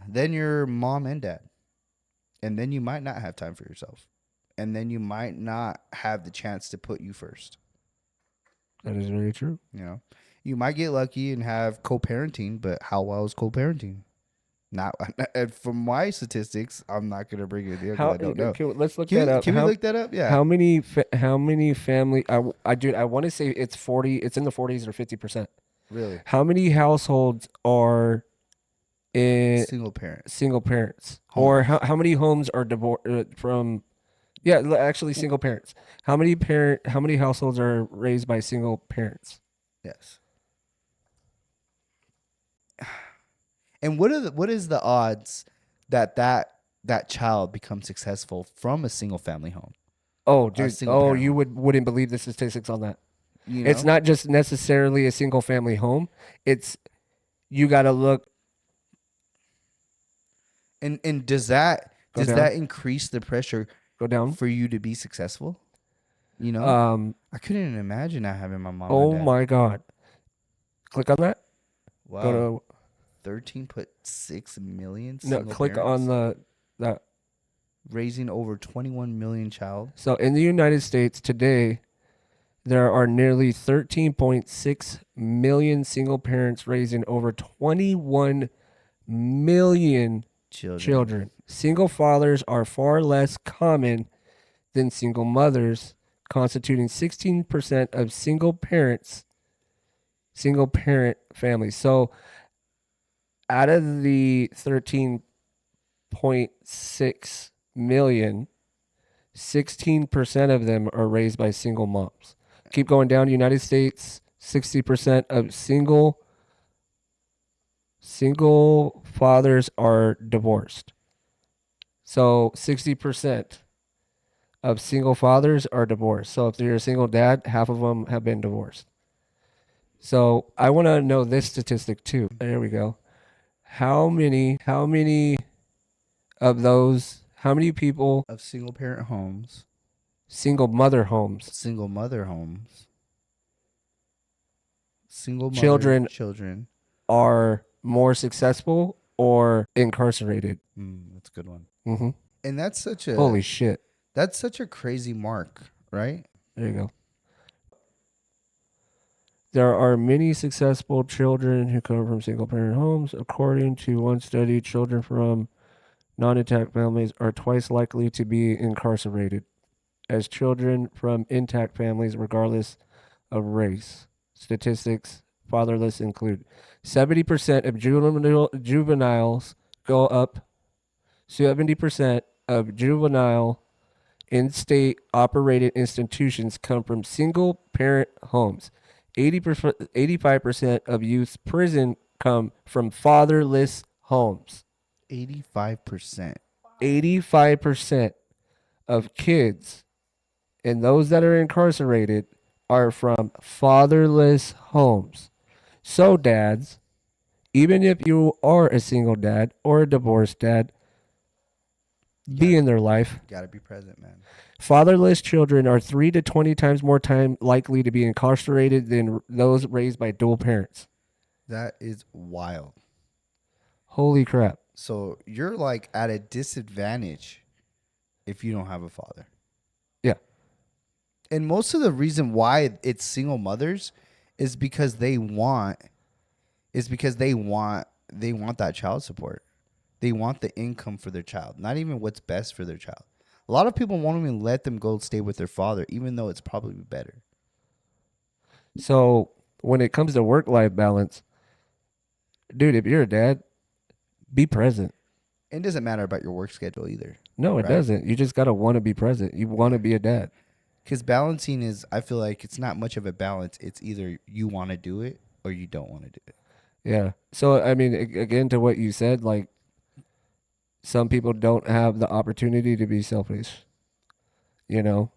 A: then you're mom and dad. And then you might not have time for yourself. And then you might not have the chance to put you first.
B: That is very true.
A: You know, you might get lucky and have co-parenting, but how well is co-parenting? Not from my statistics. I'm not gonna bring it there because I don't know.
B: Let's look that up.
A: Can we look that up? Yeah.
B: How many family? I want to say it's 40. It's in the 40s or 50%.
A: Really?
B: How many households are in
A: Single parent.
B: single parents, or how many homes are divorced from? Yeah, actually, single parents. How many households are raised by single parents?
A: Yes. And what is the odds that child becomes successful from a single family home?
B: Oh, dude.
A: single
B: Oh,
A: parent
B: you
A: home.
B: wouldn't believe the statistics on that.
A: You know?
B: It's not just necessarily a single family home. It's you got to look.
A: And does that increase the pressure
B: Go down.
A: for you to be successful? You know? I couldn't even imagine not having my mom and
B: Oh
A: dad.
B: my God. Click on that.
A: Wow.
B: Go
A: 13.6 million
B: to no.
A: single
B: Click
A: parents,
B: on that.
A: raising over 21 million child.
B: So in the United States today, there are nearly 13.6 million single parents raising over 21 million children. Single fathers are far less common than single mothers, constituting 16% of single parent families. So out of the 13.6 million, 16% of them are raised by single moms. Keep going down. United States, 60% of single fathers are divorced. So 60% of single fathers are divorced. So if you're a single dad, half of them have been divorced. So I want to know this statistic too. There we go. How many of those, how many people,
A: Of single parent homes,
B: single mother homes,
A: single mother homes, single mother
B: children are more successful or incarcerated?
A: That's a good one.
B: Mm-hmm.
A: And that's such a
B: Holy shit.
A: That's such a crazy mark, right?
B: There you go. There are many successful children who come from single parent homes. According to one study, children from non-intact families are twice likely to be incarcerated as children from intact families, regardless of race. Statistics, fatherless include 70% of juveniles go up. 70% of juvenile in-state operated institutions come from single parent homes. 85% of youth prison come from fatherless homes.
A: 85%.
B: 85% of kids and those that are incarcerated are from fatherless homes. So dads, even if you are a single dad or a divorced dad, be in their life.
A: Gotta be present, man.
B: Fatherless children are 3 to 20 times more time likely to be incarcerated than those raised by dual parents.
A: That is wild.
B: Holy crap.
A: So you're like at a disadvantage if you don't have a father.
B: Yeah.
A: And most of the reason why it's single mothers is because they want that child support. They want the income for their child, not even what's best for their child. A lot of people won't even let them go stay with their father, even though it's probably better.
B: So when it comes to work-life balance, dude, if you're a dad, be present.
A: It doesn't matter about your work schedule either.
B: No, it
A: Right.
B: doesn't. You just gotta want to be present. You want to be a dad.
A: Because balancing is, I feel like it's not much of a balance. It's either you want to do it or you don't want to do it.
B: Yeah. So I mean, again, to what you said, like some people don't have the opportunity to be selfish. You know,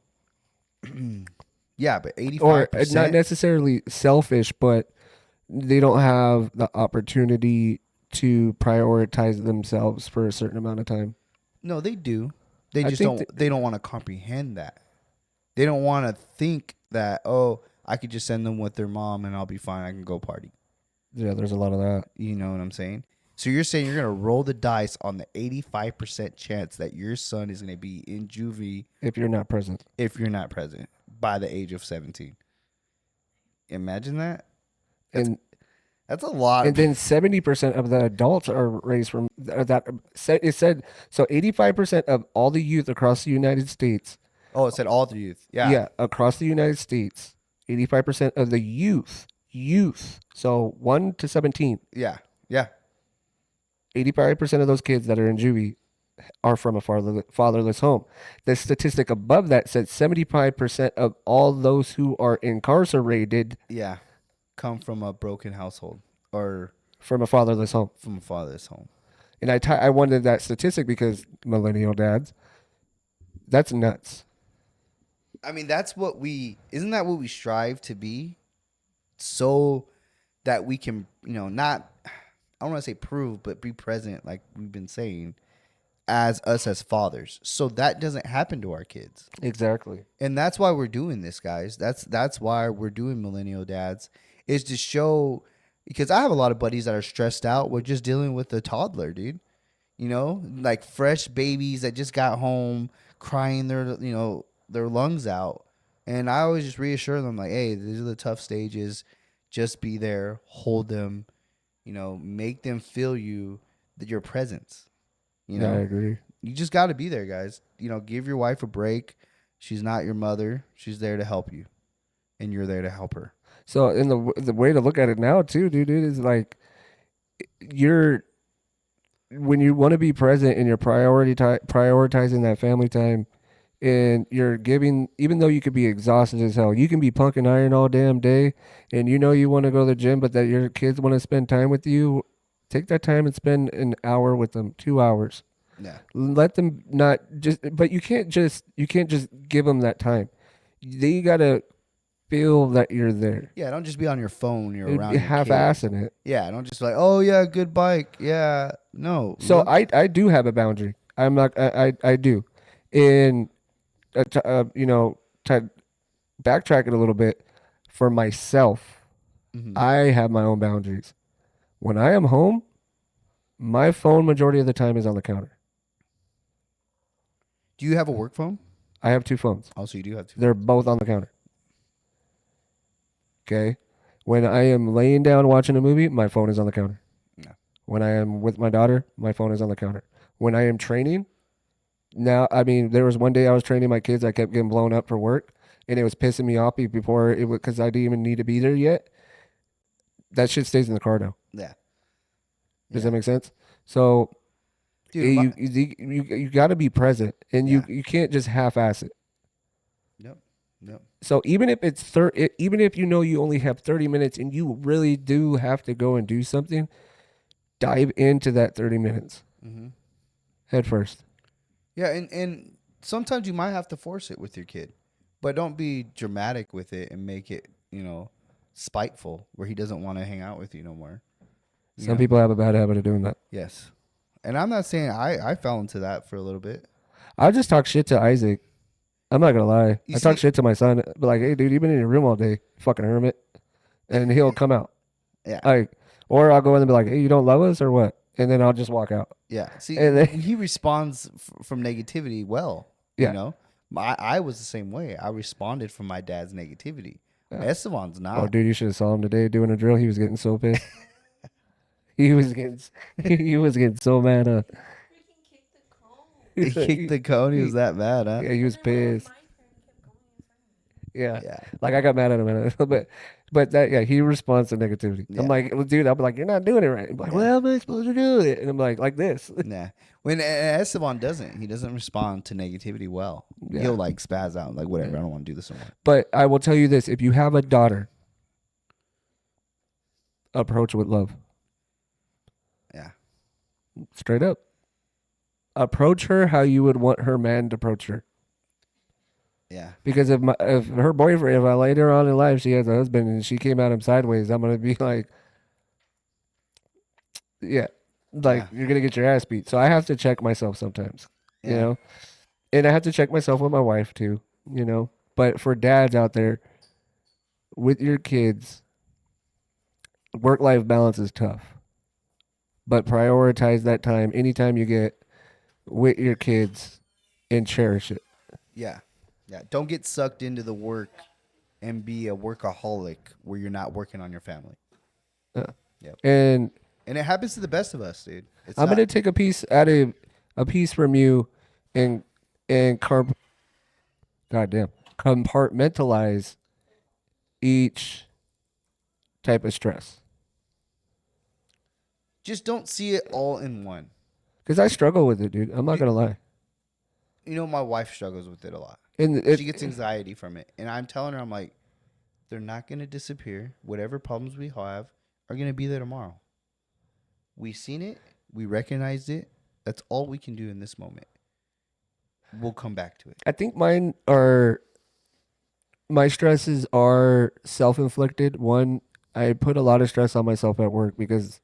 A: Yeah, but
B: or
A: 85%.
B: not necessarily selfish, but they don't have the opportunity to prioritize themselves for a certain amount of time.
A: No, they do. They
B: I
A: just
B: think
A: don't. They don't want to comprehend that. They don't want to think that, oh, I could just send them with their mom and I'll be fine. I can go party.
B: Yeah, there's a lot of that.
A: You know what I'm saying? So you're saying you're gonna roll the dice on the 85% chance that your son is gonna be in juvie
B: If you're not present.
A: if you're not present by the age of 17. Imagine that. That's,
B: And
A: that's a lot.
B: and then 70% of the adults are raised from that. It said so. 85% of all the youth across the United States.
A: Oh, it said all the youth. Yeah.
B: Yeah, across the United States, 85% of the youth. So 1 to 17.
A: Yeah. Yeah.
B: 85% of those kids that are in juvie are from a fatherless home. The statistic above that said 75% of all those who are incarcerated
A: Yeah. Come from a broken household or
B: from a fatherless home.
A: from a father's home.
B: And I wanted that statistic because millennial dads, that's nuts.
A: I mean, isn't that what we strive to be? So that we can, not, I don't want to say prove, but be present, like we've been saying, as us as fathers. So that doesn't happen to our kids.
B: Exactly.
A: And that's why we're doing this, guys. That's why we're doing Millennial Dads, is to show, because I have a lot of buddies that are stressed out with just dealing with a toddler, dude. Like fresh babies that just got home crying their lungs out. And I always just reassure them, like, hey, these are the tough stages. Just be there, hold them, make them feel your presence.
B: Yeah, I agree.
A: You just got to be there, guys. Give your wife a break. She's not your mother. She's there to help you, and you're there to help her.
B: So, in the way to look at it now, too, dude, is like when you want to be present and you're prioritizing that family time, and you're giving, even though you could be exhausted as hell, you can be punking iron all damn day, and you want to go to the gym, but that your kids want to spend time with you. Take that time and spend an hour with them, 2 hours.
A: Yeah.
B: Let them not just, but you can't just give them that time. They gotta feel that you're there.
A: Yeah, don't just be on your phone. You're
B: It'd
A: around
B: be
A: your kid.
B: half-assing it.
A: Yeah, don't just be like, oh yeah, good bike. Yeah, no.
B: So I do have a boundary. I'm not. I do, and to backtrack it a little bit for myself.
A: Mhm.
B: I have my own boundaries. When I am home, my phone majority of the time is on the counter.
A: Do you have a work phone?
B: I have 2 phones.
A: Also, you do have two.
B: They're both on the counter. Okay. When I am laying down watching a movie, my phone is on the counter.
A: No.
B: When I am with my daughter, my phone is on the counter. When I am training, there was one day I was training my kids. I kept getting blown up for work, and it was pissing me off before it was, because I didn't even need to be there yet. That shit stays in the car now.
A: Yeah.
B: Does that make sense? So
A: Dude,
B: you got to be present, and
A: Yeah.
B: you can't just half-ass it.
A: Yep.
B: So even if even if you only have 30 minutes and you really do have to go and do something, dive into that 30 minutes
A: Mm-hmm.
B: head first.
A: Yeah, and sometimes you might have to force it with your kid, but don't be dramatic with it and make it, spiteful where he doesn't want to hang out with you no more.
B: Some people have a bad habit of doing that.
A: Yes. And I'm not saying I fell into that for a little bit.
B: I just talk shit to Isaac. I'm not gonna lie.
A: You
B: I talk
A: see-
B: shit to my son, but like, hey, dude, you've been in your room all day, fucking hermit, and he'll come out.
A: Yeah.
B: Or I'll go in and be like, hey, you don't love us or what? And then I'll just walk out.
A: Yeah. See,
B: And then-
A: he responds from negativity well.
B: Yeah.
A: I was the same way. I responded from my dad's negativity.
B: Yeah.
A: Esteban's not.
B: Oh, dude, you should have saw him today doing a drill. He was getting so pissed. he was getting so mad.
A: He kicked the cone. He was that bad, huh?
B: Yeah, he was pissed. Yeah.
A: Yeah.
B: Like I got mad at him, but But that, yeah, he responds to negativity.
A: Yeah.
B: I'm like, well, dude, I'm like, you're not doing it right. I'm like, well, how am I supposed to do it? And I'm like this.
A: Nah. When Esteban doesn't, he doesn't respond to negativity well.
B: Yeah.
A: He'll like spaz out, like whatever. I don't want to do this anymore.
B: But I will tell you this: if you have a daughter, approach with love.
A: Yeah.
B: Straight up. Approach her how you would want her man to approach her.
A: Yeah.
B: Because if her boyfriend, if I later on in life she has a husband and she came at him sideways, I'm gonna be like, yeah, like you're gonna get your ass beat. So I have to check myself sometimes, you
A: Yeah.
B: know, and I have to check myself with my wife too, you know. But for dads out there with your kids, work-life balance is tough, but prioritize that time anytime you get with your kids and cherish it.
A: Yeah. Yeah. Don't get sucked into the work and be a workaholic where you're not working on your family.
B: And
A: And it happens to the best of us, dude.
B: I'm gonna take a piece from you and compartmentalize each type of stress.
A: Just don't see it all in one.
B: Because I struggle with it, dude. I'm not gonna lie.
A: You know, my wife struggles with it a lot.
B: And
A: She gets anxiety from it. And I'm telling her, I'm like, they're not going to disappear. Whatever problems we have are going to be there tomorrow. We've seen it. We recognized it. That's all we can do in this moment. We'll come back to it.
B: I think my stresses are self-inflicted. One, I put a lot of stress on myself at work because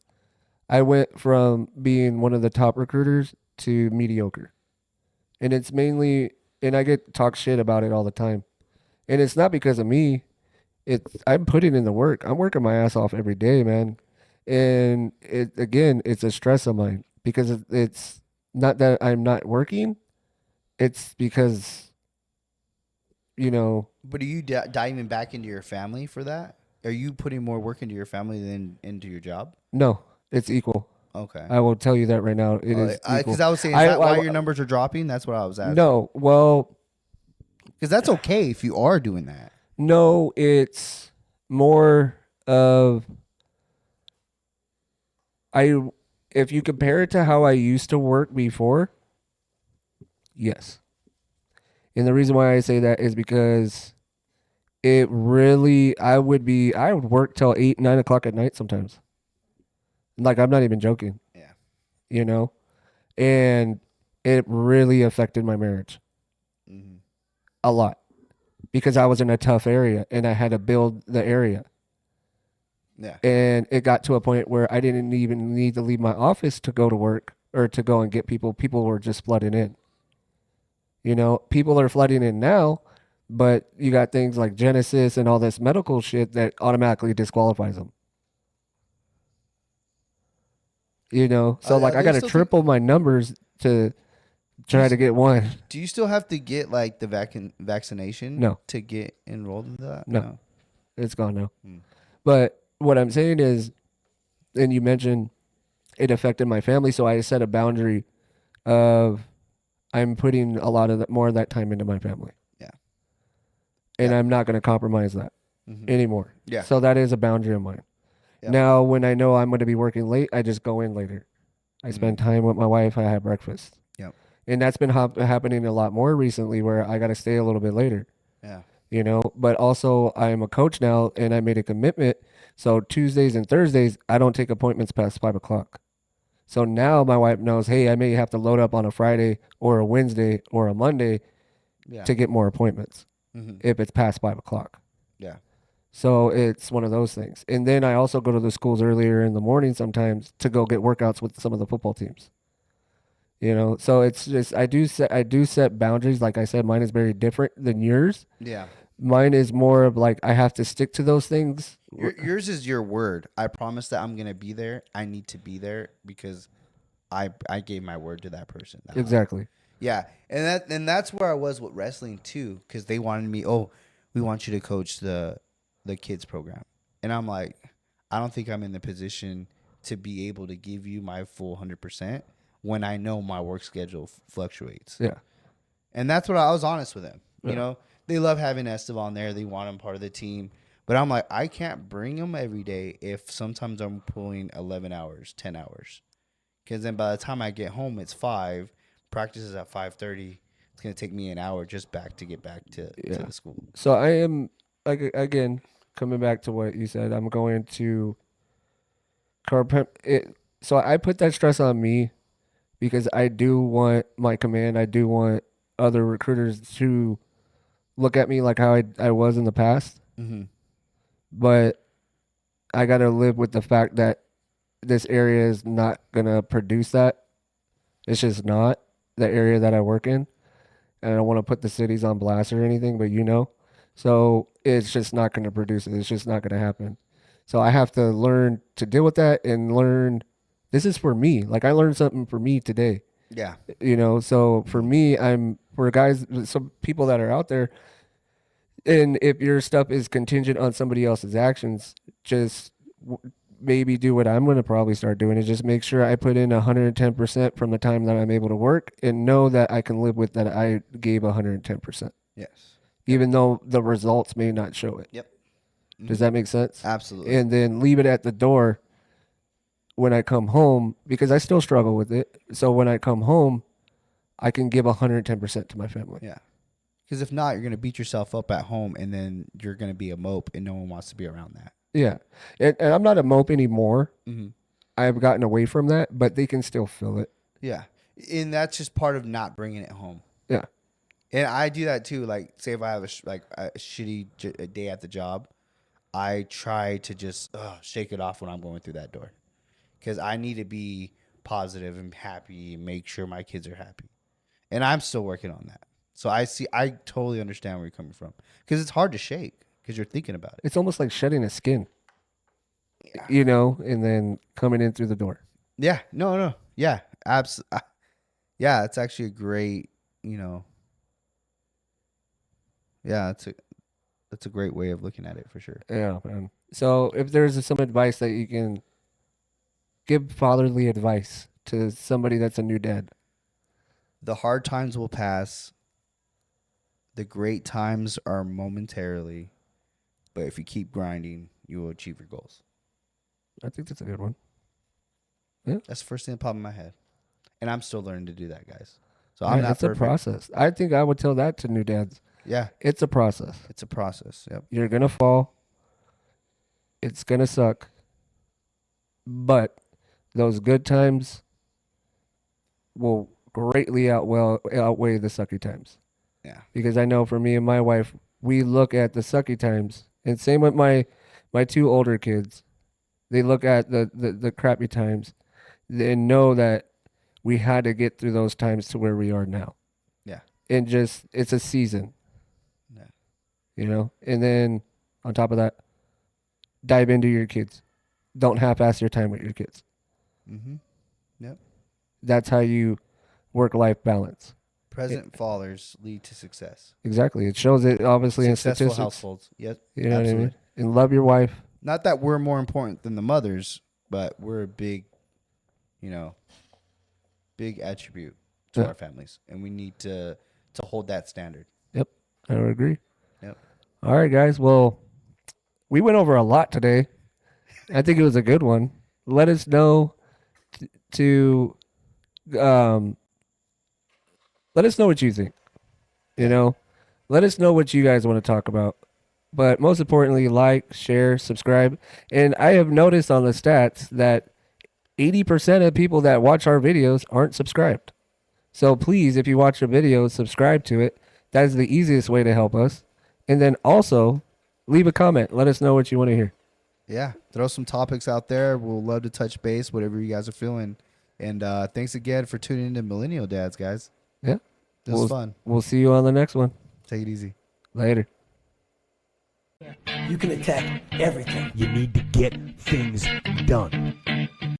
B: I went from being one of the top recruiters to mediocre. And it's mainly, and I get talk shit about it all the time. And it's not because of me. I'm putting in the work. I'm working my ass off every day, man. And it's a stress of mine because it's not that I'm not working. It's because, you know.
A: But are you diving back into your family for that? Are you putting more work into your family than into your job?
B: No, it's equal.
A: Okay.
B: I will tell you that right now. It is equal.
A: Because I was saying, is that why your numbers are dropping? That's what I was asking.
B: No, well.
A: Because that's okay if you are doing that.
B: No, it's more of if you compare it to how I used to work before, yes. And the reason why I say that is because I would work till 8, 9 o'clock at night sometimes. Like, I'm not even joking.
A: Yeah.
B: You know? And it really affected my marriage.
A: Mm-hmm.
B: A lot. Because I was in a tough area and I had to build the area.
A: Yeah.
B: And it got to a point where I didn't even need to leave my office to go to work or to go and get people. People were just flooding in. You know, people are flooding in now, but you got things like Genesis and all this medical shit that automatically disqualifies them. You know, so like I got to triple my numbers to try to get one.
A: Do you still have to get like the vaccination?
B: No.
A: To get enrolled in that?
B: No. It's gone now. But what I'm saying is, and you mentioned it affected my family, so I set a boundary of I'm putting a lot of more of that time into my family.
A: Yeah.
B: And I'm not going to compromise that anymore.
A: Yeah.
B: So that is a boundary of mine.
A: Yeah.
B: Now, when I know I'm going to be working late, I just go in later. I spend time with my wife. I have breakfast.
A: Yep.
B: And that's been happening a lot more recently where I got to stay a little bit later.
A: Yeah.
B: You know, but also I'm a coach now and I made a commitment. So Tuesdays and Thursdays, I don't take appointments past 5 o'clock. So now my wife knows, hey, I may have to load up on a Friday or a Wednesday or a Monday to get more appointments if it's past 5 o'clock.
A: Yeah.
B: So it's one of those things. And then I also go to the schools earlier in the morning sometimes to go get workouts with some of the football teams. You know, so it's just I do set boundaries. Like I said, mine is very different than yours.
A: Yeah.
B: Mine is more of like I have to stick to those things.
A: Yours is your word. I promise that I'm gonna be there. I need to be there because I gave my word to that person.
B: Exactly.
A: Yeah, and that's where I was with wrestling too, because they wanted me. Oh, we want you to coach the kids program, and I'm like, I don't think I'm in the position to be able to give you my full 100% when I know my work schedule fluctuates.
B: Yeah.
A: And that's what I was honest with them. You know, they love having Esteban there. They want him part of the team. But I'm like, I can't bring them every day if sometimes I'm pulling 11 hours, 10 hours. Because then by the time I get home, it's 5. Practice is at 5:30. It's going to take me an hour just to get back to the school.
B: So I am, like, again, coming back to what you said, I'm going to it. So I put that stress on me because I do want my command. I do want other recruiters to look at me like how I was in the past.
A: Mm-hmm.
B: But I got to live with the fact that this area is not going to produce that. It's just not the area that I work in. And I don't want to put the cities on blast or anything, but so it's just not going to produce it. It's just not going to happen. So I have to learn to deal with that and learn. This is for me. Like, I learned something for me today.
A: Yeah.
B: So for me, for guys, some people that are out there, and if your stuff is contingent on somebody else's actions, just maybe do what I'm going to probably start doing is just make sure I put in 110% from the time that I'm able to work and know that I can live with that I gave 110%.
A: Yes.
B: Even though the results may not show it.
A: Yep.
B: Does that make sense?
A: Absolutely.
B: And then leave it at the door when I come home, because I still struggle with it. So when I come home, I can give 110% to my family.
A: Yeah. Because if not, you're going to beat yourself up at home, and then you're going to be a mope, and no one wants to be around that.
B: Yeah. And I'm not a mope anymore.
A: Mm-hmm.
B: I've gotten away from that, but they can still feel it.
A: Yeah. And that's just part of not bringing it home.
B: Yeah.
A: And I do that too. Like, say if I have a shitty day at the job, I try to just shake it off when I'm going through that door. Because I need to be positive and happy and make sure my kids are happy. And I'm still working on that. So I totally understand where you're coming from. Because it's hard to shake because you're thinking about it.
B: It's almost like shedding a skin, and then coming in through the door.
A: Yeah. No. Yeah. Absolutely. Yeah. It's actually a great, yeah, that's a great way of looking at it for sure.
B: Yeah, man. So if there's some advice that you can give, fatherly advice to somebody that's a new dad.
A: The hard times will pass. The great times are momentarily, but if you keep grinding, you will achieve your goals.
B: I think that's a good one.
A: That's the first thing that popped in my head. And I'm still learning to do that, guys. So I'm not
B: It's
A: perfect.
B: a process. I think I would tell that to new dads.
A: Yeah.
B: It's a process.
A: It's a process. Yep.
B: You're going to fall. It's going to suck. But those good times will greatly outweigh the sucky times.
A: Yeah.
B: Because I know for me and my wife, we look at the sucky times, and same with my 2 older kids. They look at the crappy times and know that we had to get through those times to where we are now.
A: Yeah.
B: And just, it's a season.
A: Yeah.
B: And then on top of that, dive into your kids. Don't half-ass your time with your kids.
A: Mm-hmm. Yep.
B: That's how you work-life balance.
A: Present fathers lead to success.
B: Exactly. It shows it obviously in
A: Successful
B: statistics.
A: households. Yep.
B: You know
A: Absolutely.
B: what I mean? And love your wife.
A: Not that we're more important than the mothers, but we're a big, big attribute to our families, and we need to hold that standard.
B: Yep. I would agree.
A: Yep.
B: All right, guys. Well, we went over a lot today. I think it was a good one. Let us know let us know what you think. Let us know what you guys want to talk about. But most importantly, like, share, subscribe. And I have noticed on the stats that 80% of people that watch our videos aren't subscribed. So please, if you watch a video, subscribe to it. That is the easiest way to help us. And then also, leave a comment. Let us know what you want to hear.
A: Yeah. Throw some topics out there. We'll love to touch base, whatever you guys are feeling. And thanks again for tuning into Millennial Dadz, guys.
B: Yeah.
A: This was fun.
B: We'll see you on the next one.
A: Take it easy.
B: Later.
C: You can attack everything.
D: You need to get things done.